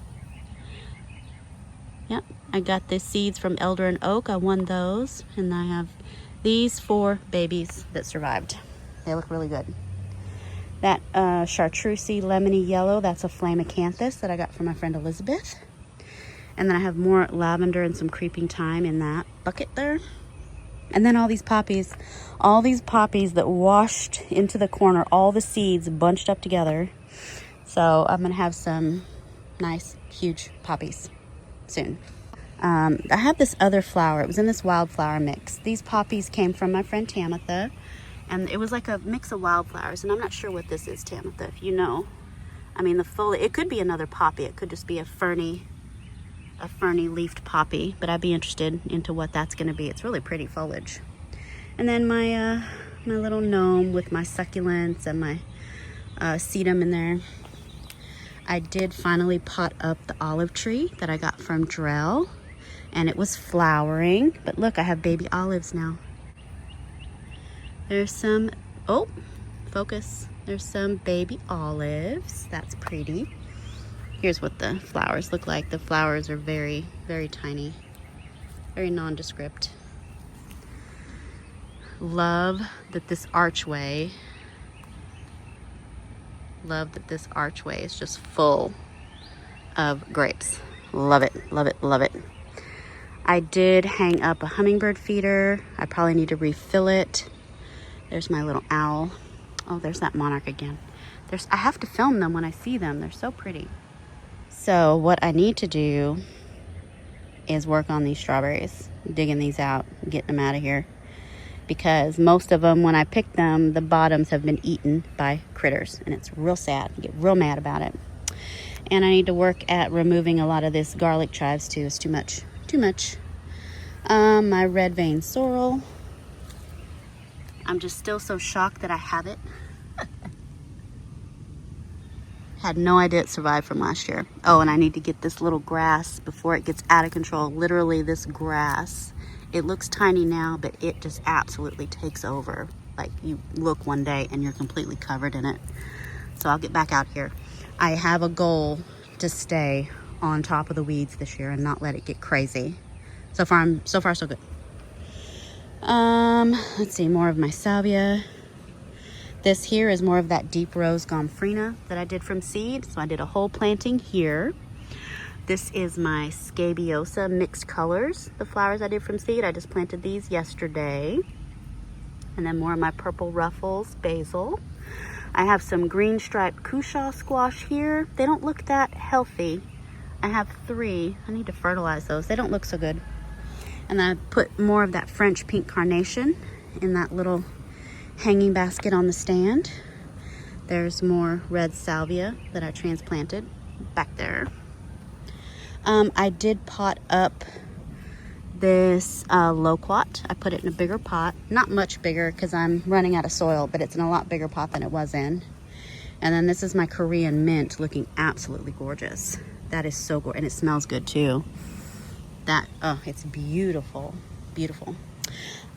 Yep, I got the seeds from elder and oak. I won those. And I have these 4 babies that survived. They look really good. That chartreusey lemony yellow, that's a flamacanthus that I got from my friend Elizabeth. And then I have more lavender and some creeping thyme in that bucket there. And then all these poppies that washed into the corner, all the seeds bunched up together. So I'm gonna have some nice, huge poppies soon. I have this other flower. It was in this wildflower mix. These poppies came from my friend Tamitha. And it was like a mix of wildflowers. And I'm not sure what this is, Tamitha, if you know. I mean, it could be another poppy. It could just be a ferny leafed poppy. But I'd be interested into what that's going to be. It's really pretty foliage. And then my little gnome with my succulents and my sedum in there. I did finally pot up the olive tree that I got from Drell. And it was flowering. But look, I have baby olives now. There's some, oh, focus. There's some baby olives. That's pretty. Here's what the flowers look like. The flowers are very, very tiny. Very nondescript. Love that this archway is just full of grapes. Love it, love it, love it. I did hang up a hummingbird feeder. I probably need to refill it. There's my little owl. Oh, there's that monarch again. I have to film them when I see them. They're so pretty. So what I need to do is work on these strawberries, digging these out, getting them out of here. Because most of them, when I pick them, the bottoms have been eaten by critters. And it's real sad. I get real mad about it. And I need to work at removing a lot of this garlic chives too. It's too much. Too much. My red vein sorrel. I'm just still so shocked that I have it. Had no idea it survived from last year. Oh, and I need to get this little grass before it gets out of control. Literally this grass. It looks tiny now, but it just absolutely takes over. Like you look one day and you're completely covered in it. So I'll get back out here. I have a goal to stay on top of the weeds this year and not let it get crazy. So far so good. Let's see, more of my salvia. This here is more of that deep rose gomphrena that I did from seed. So I did a whole planting here. This is my scabiosa mixed colors, the flowers I did from seed. I just planted these yesterday. And then more of my purple ruffles, basil. I have some green striped cushaw squash here. They don't look that healthy. I have 3. I need to fertilize those. They don't look so good. And then I put more of that French pink carnation in that little hanging basket on the stand. There's more red salvia that I transplanted back there. I did pot up this loquat. I put it in a bigger pot, not much bigger because I'm running out of soil, but it's in a lot bigger pot than it was in. And then this is my Korean mint, looking absolutely gorgeous. That is so gorgeous, and it smells good too. It's beautiful, beautiful.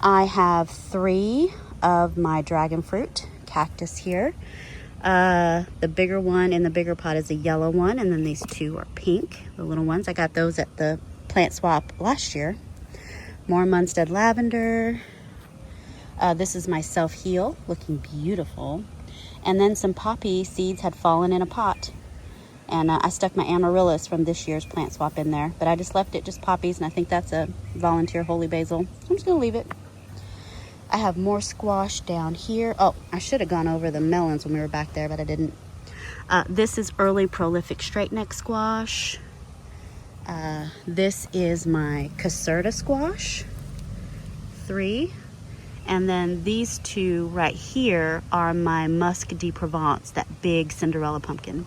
I have 3 of my dragon fruit cactus here. The bigger one in the bigger pot is a yellow one, and then these 2 are pink, the little ones. I got those at the plant swap last year. More Munstead lavender. This is my self-heal, looking beautiful. And then some poppy seeds had fallen in a pot. And I stuck my amaryllis from this year's plant swap in there. But I just left it just poppies, and I think that's a volunteer holy basil. So I'm just going to leave it. I have more squash down here. Oh, I should have gone over the melons when we were back there, but I didn't. This is early prolific straight neck squash. This is my caserta squash, 3. And then these 2 right here are my Musc de Provence, that big Cinderella pumpkin.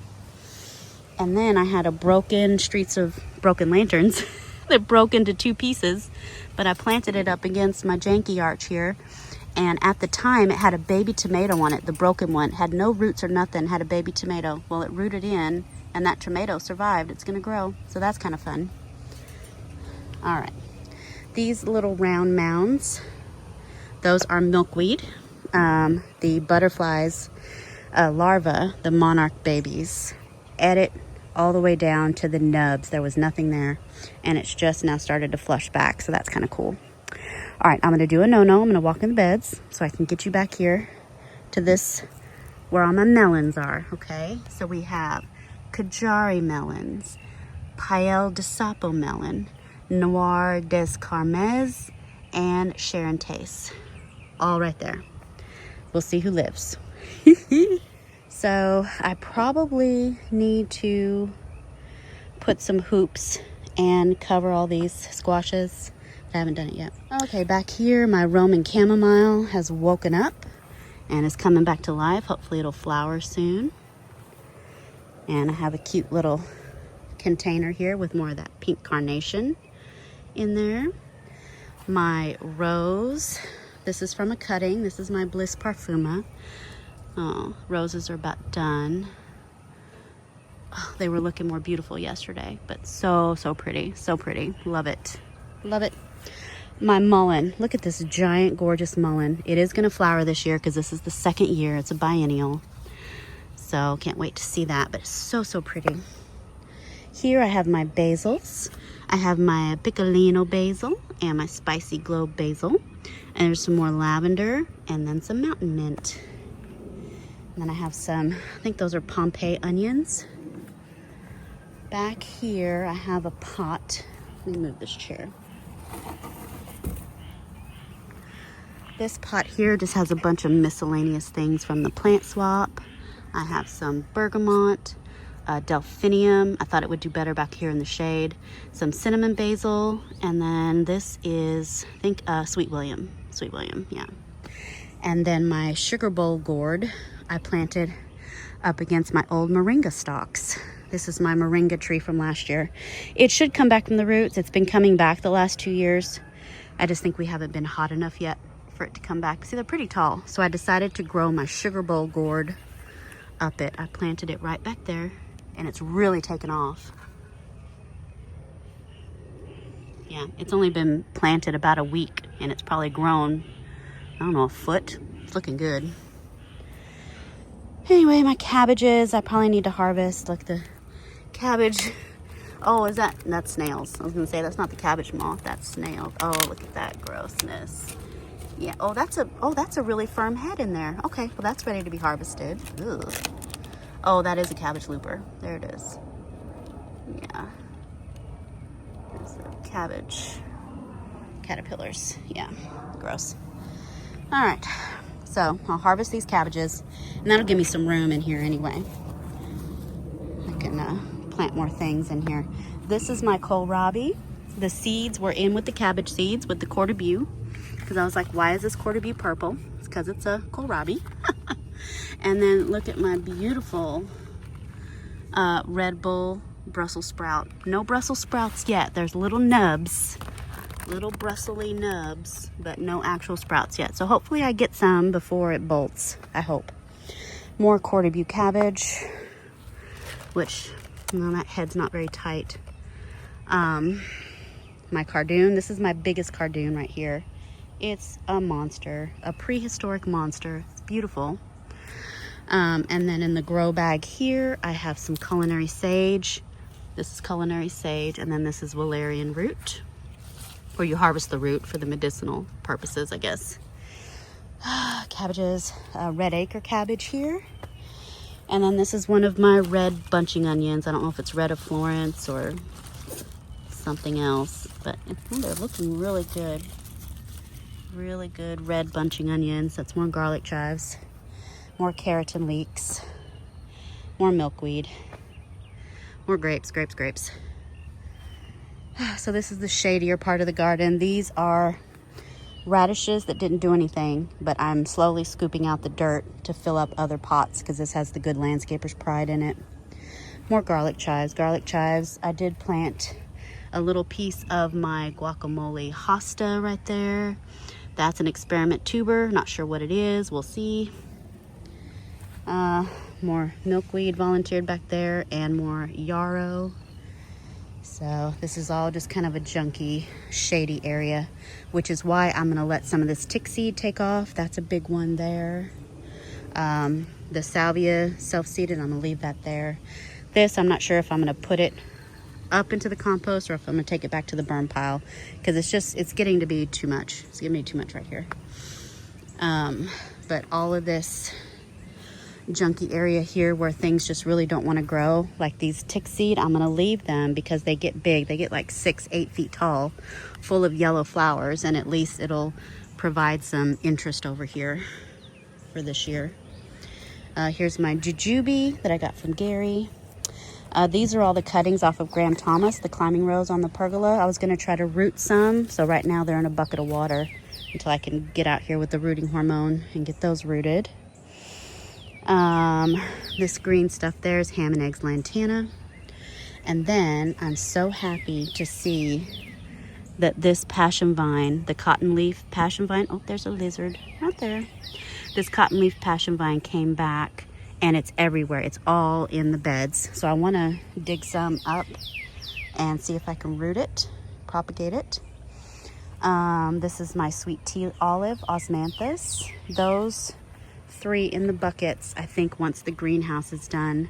And then I had a broken streets of broken lanterns that broke into 2 pieces, but I planted it up against my janky arch here. And at the time it had a baby tomato on it, the broken one. Had no roots or nothing, had a baby tomato. Well, it rooted in and that tomato survived. It's gonna grow, so that's kind of fun. All right, these little round mounds, those are milkweed. The butterflies larvae, the monarch babies, ate it all the way down to the nubs. There was nothing there, and it's just now started to flush back, so that's kind of cool. All right, I'm gonna do a no-no. I'm gonna walk in the beds so I can get you back here to this, where all my melons are, okay? So we have Kajari melons, Pael de Sapo melon, Noir des Carmes, and Charentais. All right there. We'll see who lives. So I probably need to put some hoops and cover all these squashes. I haven't done it yet. Okay, back here, my Roman chamomile has woken up and is coming back to life. Hopefully it'll flower soon. And I have a cute little container here with more of that pink carnation in there. My rose, this is from a cutting. This is my Bliss Parfuma. Oh, roses are about done. Oh, they were looking more beautiful yesterday, but so pretty, so pretty. Love it, love it. My mullein, look at this giant, gorgeous mullein. It is gonna flower this year because this is the 2nd year. It's a biennial. So can't wait to see that, but it's so pretty. Here I have my basils. I have my Piccolino basil and my Spicy Globe basil. And there's some more lavender and then some mountain mint. And then I have some, I think those are Pompeii onions. Back here I have a pot. Let me move this chair. This pot here just has a bunch of miscellaneous things from the plant swap. I have some bergamot, delphinium. I thought it would do better back here in the shade. Some cinnamon basil, and then this is, I think, Sweet William. Sweet William, yeah. And then my sugar bowl gourd I planted up against my old moringa stalks. This is my moringa tree from last year. It should come back from the roots. It's been coming back the last 2 years. I just think we haven't been hot enough yet for it to come back. See, they're pretty tall. So I decided to grow my sugar bowl gourd up it. I planted it right back there, and it's really taken off. Yeah, it's only been planted about a week, and it's probably grown, I don't know, a foot. It's looking good. Anyway, my cabbages, I probably need to harvest. Look, the cabbage. Oh, that's snails. I was gonna say that's not the cabbage moth, that's snails. Oh, look at that grossness. Yeah, oh, that's a really firm head in there. Okay, well, that's ready to be harvested. Ugh. Oh, that is a cabbage looper. There it is. Yeah. There's the cabbage caterpillars. Yeah, gross. All right, so I'll harvest these cabbages, and that'll give me some room in here anyway. I can plant more things in here. This is my kohlrabi. The seeds were in with the cabbage seeds with the quarter-bew, because I was like, why is this quarter-bew purple? It's because it's a kohlrabi. And then look at my beautiful Red Bull Brussels sprout. No Brussels sprouts yet. There's little nubs, little Brussels-y nubs, but no actual sprouts yet. So hopefully I get some before it bolts, I hope. More quarter-bew cabbage, which, well, that head's not very tight. My cardoon, this is my biggest cardoon right here. It's a monster, a prehistoric monster. It's beautiful. And then in the grow bag here, I have some culinary sage. This is culinary sage, and then this is valerian root, where you harvest the root for the medicinal purposes, I guess. Cabbages, red acre cabbage here. And then this is one of my red bunching onions. I don't know if it's red of Florence or something else, but they're looking really good. Really good red bunching onions. That's more garlic chives, more keratin leeks, more milkweed, more grapes. So this is the shadier part of the garden. These are radishes that didn't do anything, but I'm slowly scooping out the dirt to fill up other pots because this has the good landscaper's pride in it. More garlic chives. I did plant a little piece of my guacamole hosta right there. That's an experiment tuber. Not sure what it is. We'll see. More milkweed volunteered back there, and more yarrow. So this is all just kind of a junky, shady area, which is why I'm gonna let some of this tick seed take off. That's a big one there. The salvia self-seeded, I'm gonna leave that there. This, I'm not sure if I'm gonna put it up into the compost or if I'm gonna take it back to the burn pile, because it's getting to be too much. It's giving me too much right here. But all of this junky area here where things just really don't want to grow, like these tick seed, I'm gonna leave them because they get big. They get like 6-8 feet tall, full of yellow flowers, and at least it'll provide some interest over here for this year. Here's my jujube that I got from Gary. These are all the cuttings off of Graham Thomas, the climbing rose on the pergola. I was gonna try to root some, so right now they're in a bucket of water until I can get out here with the rooting hormone and get those rooted. This green stuff there is ham and eggs lantana. And then I'm so happy to see that this passion vine, the cotton leaf passion vine, oh, there's a lizard right there. This cotton leaf passion vine came back, and it's everywhere. It's all in the beds. So I want to dig some up and see if I can root it, propagate it. This is my sweet tea olive, osmanthus. Those 3 in the buckets. I think once the greenhouse is done,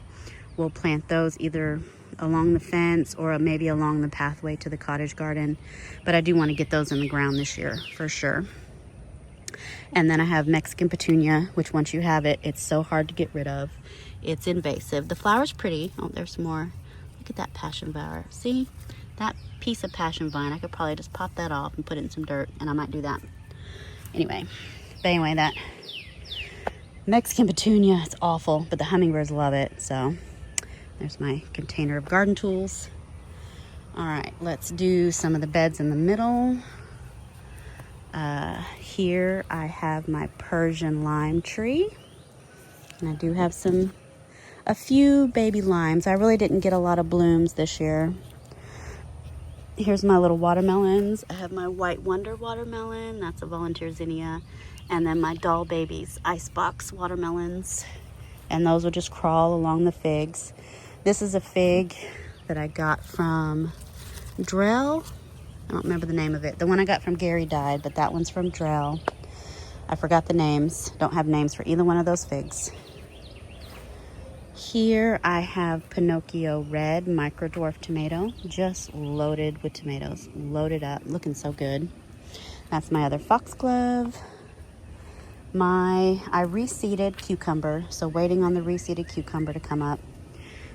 we'll plant those either along the fence or maybe along the pathway to the cottage garden. But I do want to get those in the ground this year for sure. And then I have Mexican petunia, which once you have it, it's so hard to get rid of. It's invasive. The flower's pretty. Oh, there's some more. Look at that passion flower. See? That piece of passion vine, I could probably just pop that off and put it in some dirt, and I might do that. Anyway, that Mexican petunia, it's awful, but the hummingbirds love it. So there's my container of garden tools. All right, let's do some of the beds in the middle. Here I have my Persian lime tree, and I do have a few baby limes. I really didn't get a lot of blooms this year. here's my little watermelons. I have my White Wonder watermelon. That's a volunteer zinnia. And then my Doll Babies icebox watermelons. And those will just crawl along the figs. This is a fig that I got from Drell. I don't remember the name of it. The one I got from Gary died, but that one's from Drell. I forgot the names. Don't have names for either one of those figs. Here I have Pinocchio Red Micro Dwarf tomato, just loaded with tomatoes, loaded up, looking so good. That's my other foxglove. I reseeded cucumber, so waiting on the reseeded cucumber to come up.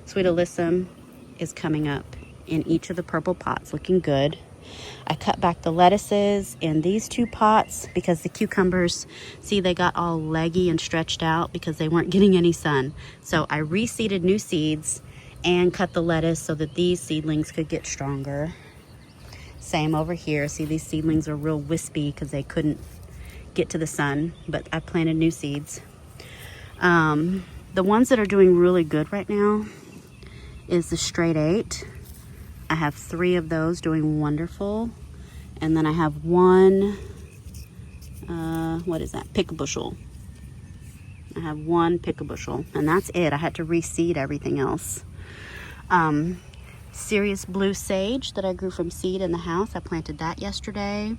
Sweet Alyssum is coming up in each of the purple pots, looking good. I cut back the lettuces in these two pots because the cucumbers, see, they got all leggy and stretched out because they weren't getting any sun. So I reseeded new seeds and cut the lettuce so that these seedlings could get stronger. Same over here. See, these seedlings are real wispy because they couldn't get to the sun, but I planted new seeds. The ones that are doing really good right now is the straight 8. I have 3 of those doing wonderful. And then I have one, what is that? Pick a bushel. I have 1 pick a bushel, and that's it. I had to reseed everything else. Serious Blue Sage that I grew from seed in the house. I planted that yesterday.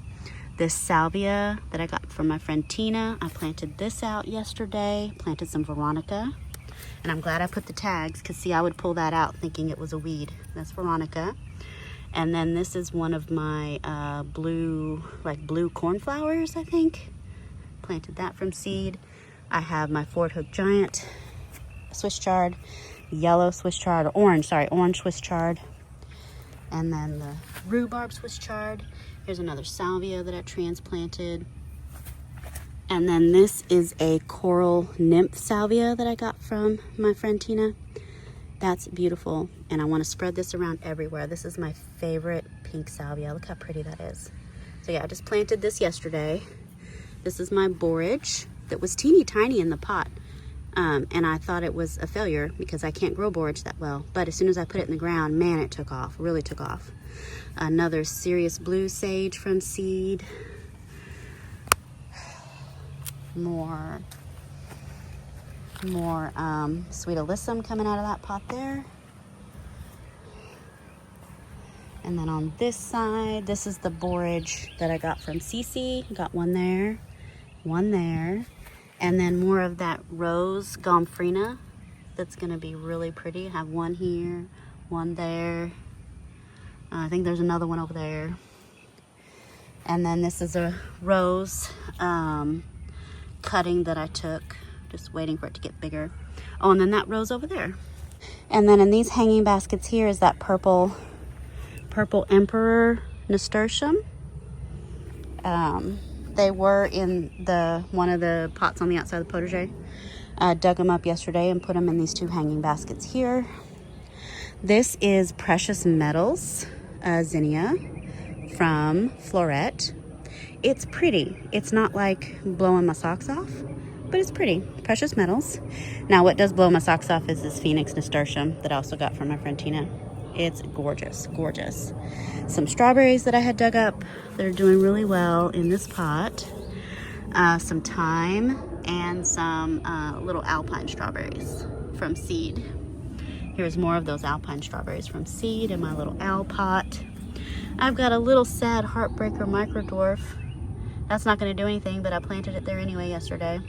This salvia that I got from my friend Tina, I planted this out yesterday. Planted some Veronica. And I'm glad I put the tags because, see, I would pull that out thinking it was a weed. That's Veronica. And then this is one of my blue cornflowers, I think. Planted that from seed. I have my Fort Hook Giant Swiss chard, yellow Swiss chard, orange Swiss chard. And then the rhubarb Swiss chard. Here's another salvia that I transplanted. And then this is a coral nymph salvia that I got from my friend Tina. That's beautiful, and I want to spread this around everywhere. This is my favorite pink salvia. Look how pretty that is. So yeah, I just planted this yesterday. This is my borage that was teeny tiny in the pot, and I thought it was a failure because I can't grow borage that well. But as soon as I put it in the ground, man, it took off, really took off. Another Serious Blue Sage from seed. More Sweet Alyssum coming out of that pot there. And then on this side, this is the borage that I got from Cece. Got one there, and then more of that rose gomphrena that's gonna be really pretty. I have one here, one there. I think there's another one over there. And then this is a rose cutting that I took, just waiting for it to get bigger. Oh, and then that rose over there. And then in these hanging baskets here is that purple emperor nasturtium. They were in one of the pots on the outside of the potager. I dug them up yesterday and put them in these 2 hanging baskets here. This is Precious Metals zinnia from Floret. It's pretty. It's not like blowing my socks off, but it's pretty. Precious Metals. Now what does blow my socks off is this Phoenix nasturtium that I also got from my friend Tina. It's gorgeous, gorgeous. Some strawberries that I had dug up that are doing really well in this pot. Some thyme and some little alpine strawberries from seed. Here's more of those alpine strawberries from seed in my little owl pot. I've got a little sad heartbreaker micro dwarf. That's not going to do anything, but I planted it there anyway yesterday.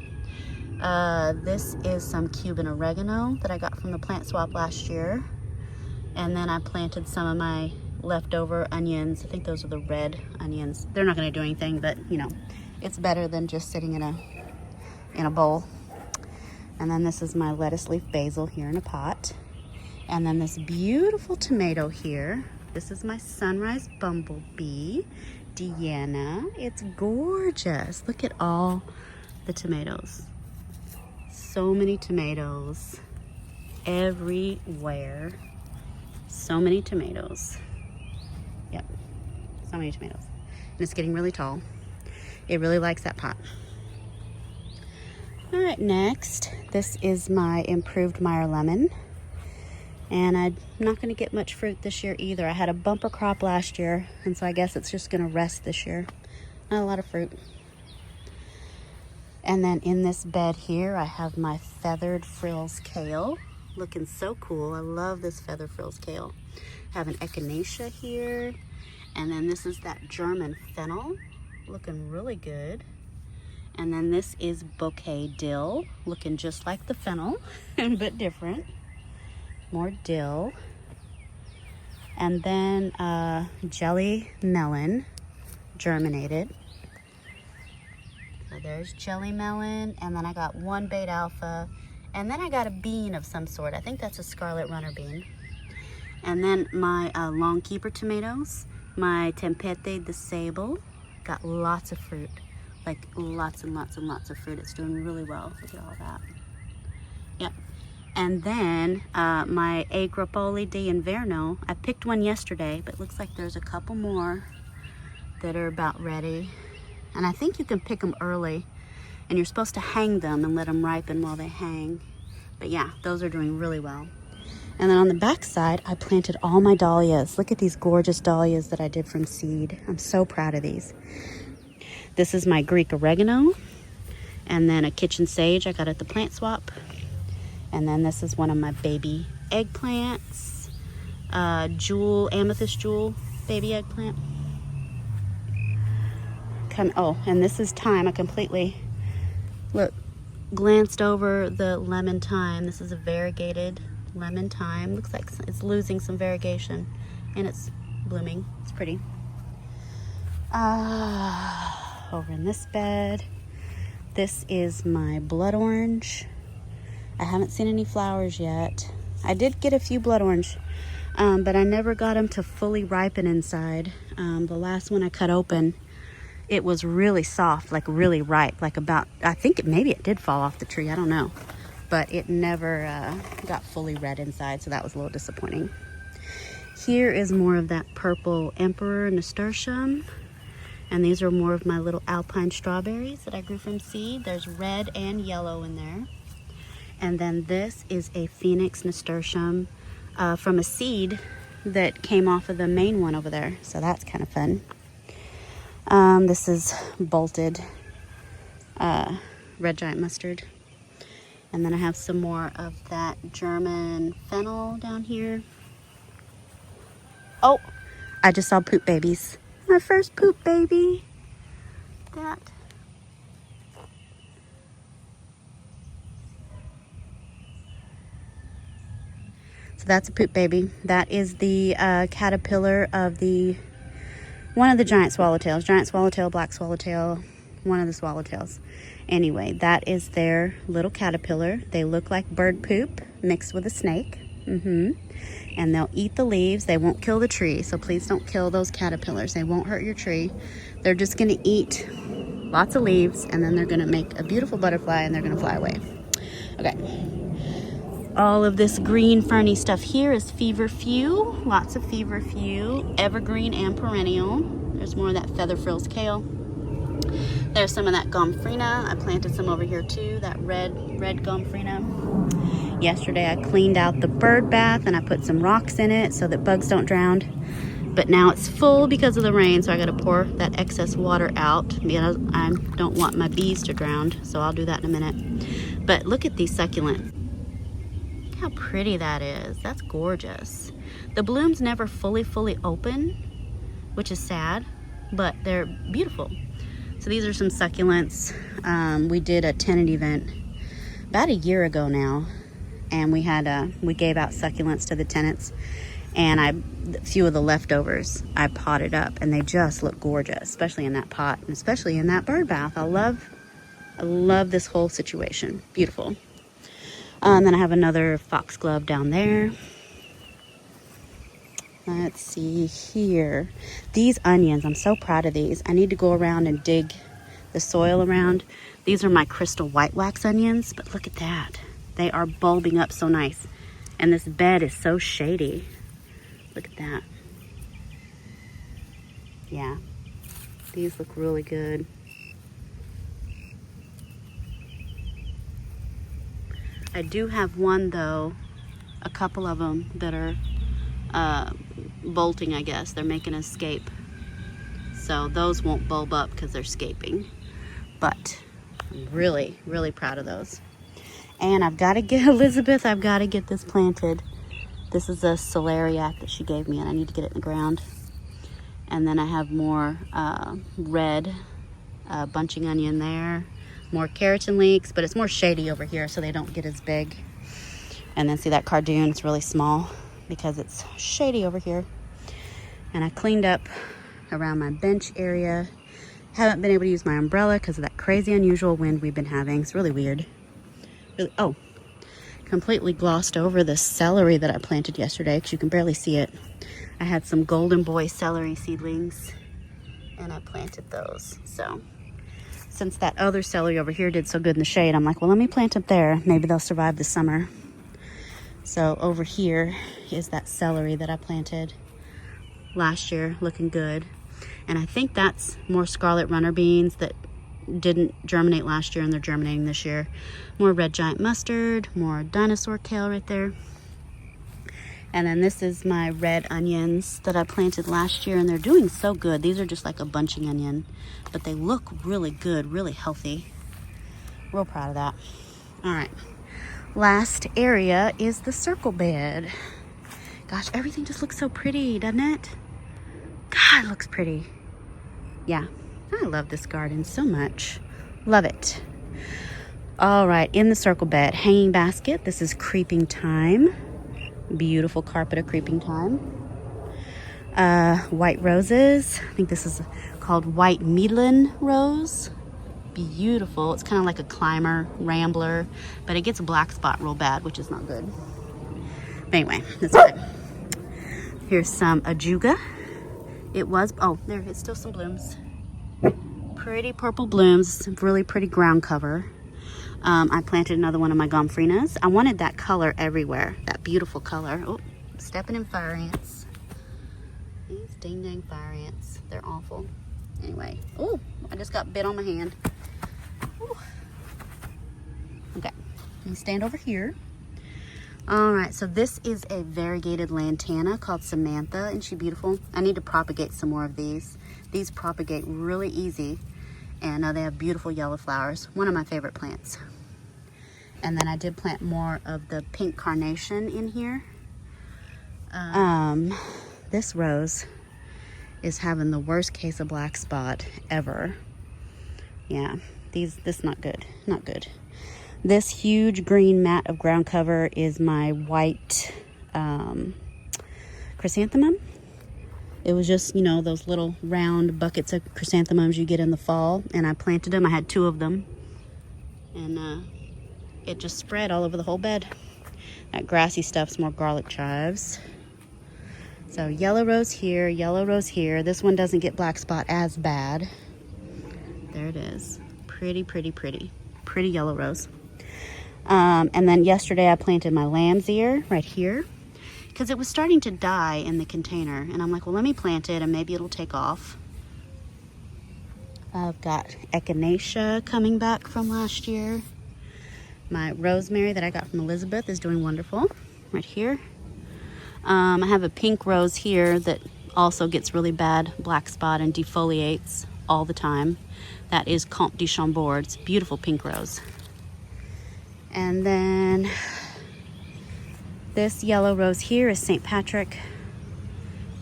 This is some Cuban oregano that I got from the plant swap last year. And then I planted some of my leftover onions. I think those are the red onions. They're not going to do anything, but you know, it's better than just sitting in a bowl. And then this is my lettuce leaf basil here in a pot. And then this beautiful tomato here. This is my sunrise bumblebee, Deanna. It's gorgeous. Look at all the tomatoes. So many tomatoes everywhere. So many tomatoes. Yep, so many tomatoes. And it's getting really tall. It really likes that pot. All right, next, this is my improved Meyer lemon. And I'm not going to get much fruit this year either. I had a bumper crop last year, and so I guess it's just going to rest this year. Not a lot of fruit. And then in this bed here, I have my feathered frills kale. Looking so cool. I love this feathered frills kale. I have an echinacea here. And then this is that German fennel. Looking really good. And then this is bouquet dill. Looking just like the fennel, but different. More dill. And then jelly melon, germinated. So there's jelly melon, and then I got one beta alpha, and then I got a bean of some sort. I think that's a scarlet runner bean. And then my long keeper tomatoes, my tempete de sable, got lots of fruit, like lots and lots and lots of fruit. It's doing really well. Look at all that. Yep. And then my Agropoli di Inverno, I picked one yesterday, but it looks like there's a couple more that are about ready. And I think you can pick them early, and you're supposed to hang them and let them ripen while they hang. But yeah, those are doing really well. And then on the back side, I planted all my dahlias. Look at these gorgeous dahlias that I did from seed. I'm so proud of these. This is my Greek oregano, and then a kitchen sage I got at the plant swap. And then this is one of my baby eggplants, amethyst jewel baby eggplant. Oh, and this is thyme. I completely, glanced over the lemon thyme. This is a variegated lemon thyme. Looks like it's losing some variegation, and it's blooming. It's pretty. Over in this bed, this is my blood orange. I haven't seen any flowers yet. I did get a few blood orange, but I never got them to fully ripen inside. The last one I cut open, it was really soft, like really ripe, like about, I think maybe it did fall off the tree, I don't know. But it never got fully red inside, so that was a little disappointing. Here is more of that purple emperor nasturtium. And these are more of my little alpine strawberries that I grew from seed. There's red and yellow in there. And then this is a phoenix nasturtium from a seed that came off of the main one over there. So that's kind of fun. This is bolted red giant mustard. And then I have some more of that German fennel down here. Oh, I just saw poop babies. My first poop baby. That. So that's a poop baby. That is the caterpillar of one of the giant swallowtail, black swallowtail, one of the swallowtails. Anyway, that is their little caterpillar. They look like bird poop mixed with a snake. And they'll eat the leaves. They won't kill the tree, so please don't kill those caterpillars. They won't hurt your tree. They're just gonna eat lots of leaves, and then they're gonna make a beautiful butterfly, and they're gonna fly away. Okay. All of this green ferny stuff here is feverfew. Lots of feverfew, evergreen and perennial. There's more of that feather frills kale. There's some of that gomphrena. I planted some over here too, that red gomphrena. Yesterday I cleaned out the bird bath and I put some rocks in it so that bugs don't drown. But now it's full because of the rain, so I gotta pour that excess water out because I don't want my bees to drown, so I'll do that in a minute. But look at these succulents. Look how pretty that is. That's gorgeous. The blooms never fully open, which is sad, but they're beautiful. So these are some succulents. We did a tenant event about a year ago now, and we gave out succulents to the tenants, and a few of the leftovers I potted up, and they just look gorgeous, especially in that pot, and especially in that bird bath. I love this whole situation. Beautiful. Then I have another foxglove down there. Let's see here. These onions, I'm so proud of these. I need to go around and dig the soil around. These are my crystal white wax onions, but look at that. They are bulbing up so nice. And this bed is so shady. Look at that. Yeah, these look really good. I do have one though, a couple of them that are bolting, I guess. They're making an escape. So those won't bulb up because they're escaping. But I'm really, really proud of those. And I've got to get, Elizabeth, I've got to get this planted. This is a celeriac that she gave me, and I need to get it in the ground. And then I have more red bunching onion there. More carrots and leeks, but it's more shady over here, so they don't get as big. And then see that cardoon, it's really small because it's shady over here. And I cleaned up around my bench area. Haven't been able to use my umbrella because of that crazy unusual wind we've been having. It's really weird. Really, oh, completely glossed over the celery that I planted yesterday because you can barely see it. I had some golden boy celery seedlings and I planted those. So since that other celery over here did so good in the shade, I'm like, well, let me plant them there. Maybe they'll survive the summer. So over here is that celery that I planted last year, looking good. And I think that's more scarlet runner beans that didn't germinate last year and they're germinating this year. More red giant mustard, more dinosaur kale right there. And then this is my red onions that I planted last year and they're doing so good. These are just like a bunching onion, but they look really good, really healthy. Real proud of that. All right, last area is the circle bed. Gosh, everything just looks so pretty, doesn't it? God, it looks pretty. Yeah, I love this garden so much. Love it. All right, in the circle bed, hanging basket. This is creeping thyme. Beautiful carpet of creeping thyme. White roses. I think this is called white Milan rose. Beautiful. It's kind of like a climber, rambler, but it gets a black spot real bad, which is not good. But anyway, that's good. Here's some ajuga. It was, oh, there, it's still some blooms. Pretty purple blooms, really pretty ground cover. I planted another one of my gomphrenias. I wanted that color everywhere, that beautiful color. Oh, I'm stepping in fire ants. These ding dang fire ants, they're awful. Anyway, oh, I just got bit on my hand. Ooh. Okay, let me stand over here. All right, so this is a variegated lantana called Samantha. Isn't she beautiful? I need to propagate some more of these. These propagate really easy, and they have beautiful yellow flowers. One of my favorite plants. And then I did plant more of the pink carnation in here. This rose is having the worst case of black spot ever. Yeah, this not good, not good. This huge green mat of ground cover is my white chrysanthemum. It was just, you know, those little round buckets of chrysanthemums you get in the fall, and I planted them. I had 2 of them, and it just spread all over the whole bed. That grassy stuff's more garlic chives. So yellow rose here, yellow rose here. This one doesn't get black spot as bad. There it is. Pretty, pretty, pretty. Pretty yellow rose. And then yesterday I planted my lamb's ear right here because it was starting to die in the container. And I'm like, well, let me plant it and maybe it'll take off. I've got echinacea coming back from last year. My rosemary that I got from Elizabeth is doing wonderful right here. I have a pink rose here that also gets really bad black spot and defoliates all the time. That is Comte de Chambord. It's a beautiful pink rose. And then this yellow rose here is St. Patrick.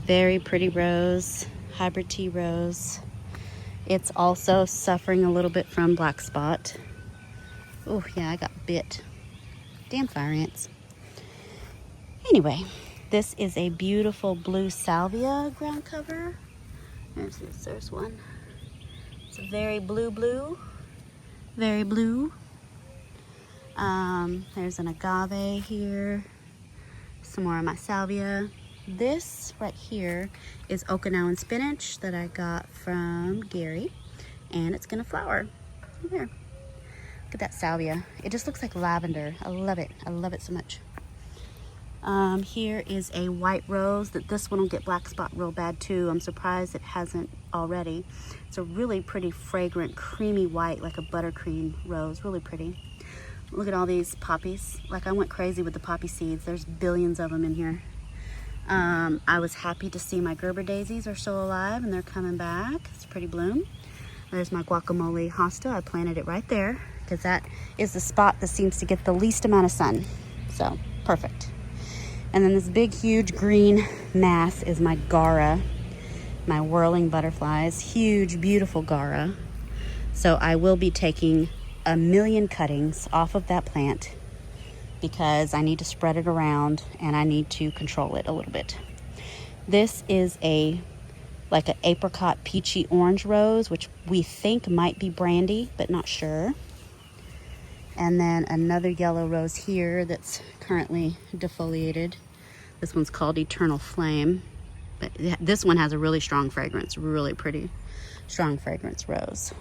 Very pretty rose, hybrid tea rose. It's also suffering a little bit from black spot. Oh yeah, I got bit. Damn fire ants. Anyway, this is a beautiful blue salvia ground cover. There's one. It's a very blue, very blue. There's an agave here. Some more of my salvia. This right here is Okinawan spinach that I got from Gary, and it's gonna flower. Here. Look at that salvia. It just looks like lavender. I love it. I love it so much. Here is a white rose that this one will get black spot real bad too. I'm surprised it hasn't already. It's a really pretty fragrant creamy white, like a buttercream rose, really pretty. Look at all these poppies. Like, I went crazy with the poppy seeds. There's billions of them in here. I was happy to see my Gerber daisies are still alive and they're coming back. It's a pretty bloom. There's my guacamole hosta. I planted it right there because that is the spot that seems to get the least amount of sun. So, perfect. And then this big, huge green mass is my Gara, my whirling butterflies. Huge, beautiful Gara. So I will be taking 1,000,000 cuttings off of that plant because I need to spread it around and I need to control it a little bit. This is like an apricot peachy orange rose, which we think might be brandy, but not sure. And then another yellow rose here that's currently defoliated. This one's called Eternal Flame. But this one has a really strong fragrance, really pretty strong fragrance rose.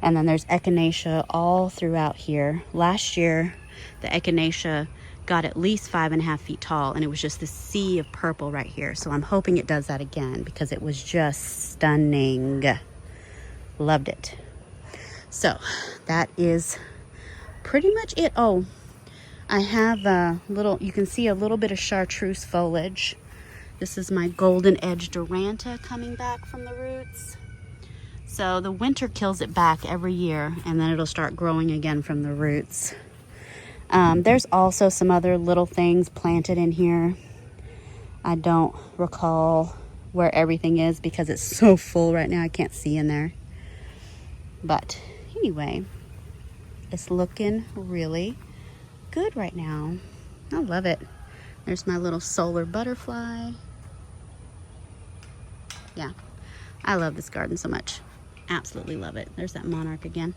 And then there's echinacea all throughout here. Last year, the echinacea got at least 5.5 feet tall, and it was just this sea of purple right here. So I'm hoping it does that again because it was just stunning. Loved it. So that is pretty much it. Oh, I have a little, you can see a little bit of chartreuse foliage. This is my golden edge Duranta coming back from the roots. So the winter kills it back every year, and then it'll start growing again from the roots. There's also some other little things planted in here. I don't recall where everything is because it's so full right now. I can't see in there. But anyway, it's looking really good right now. I love it. There's my little solar butterfly. Yeah, I love this garden so much. Absolutely love it. There's that monarch again.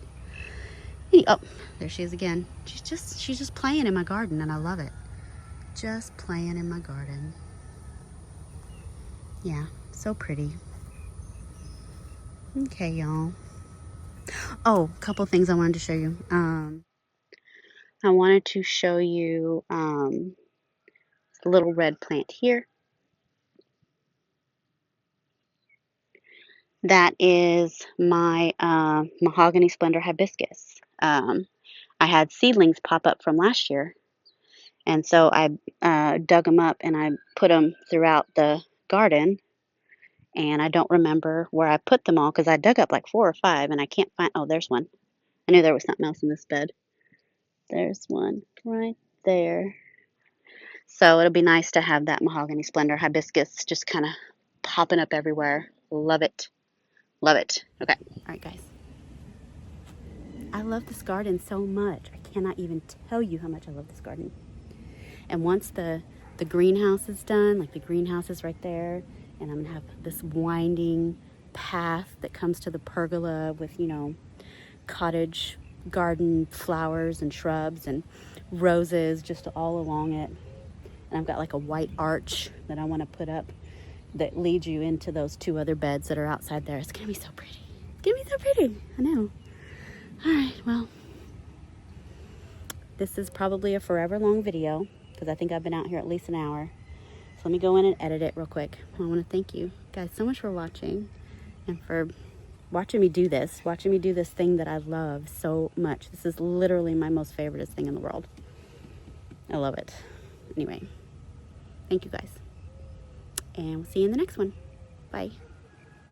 Oh, there she is again. She's just playing in my garden, and I love it. Just playing in my garden. Yeah, so pretty. Okay, y'all. Oh, a couple things I wanted to show you. I wanted to show you the little red plant here. That is my mahogany splendor hibiscus. I had seedlings pop up from last year, and so I dug them up and I put them throughout the garden. And I don't remember where I put them all because I dug up like 4 or 5 and I can't find. Oh, there's one. I knew there was something else in this bed. There's one right there. So it'll be nice to have that mahogany splendor hibiscus just kind of popping up everywhere. Love it. Love it. Okay. All right, guys. I love this garden so much. I cannot even tell you how much I love this garden. And once the greenhouse is done, like the greenhouse is right there, and I'm gonna have this winding path that comes to the pergola with, you know, cottage garden flowers and shrubs and roses just all along it. And I've got like a white arch that I want to put up that leads you into those 2 other beds that are outside there. It's gonna be so pretty. It's gonna be so pretty. I know. All right, well, this is probably a forever long video because I think I've been out here at least an hour. So let me go in and edit it real quick. I want to thank you guys so much for watching and for watching me do this thing that I love so much. This is literally my most favoriteest thing in the world. I love it. Anyway, thank you guys. And we'll see you in the next one. Bye.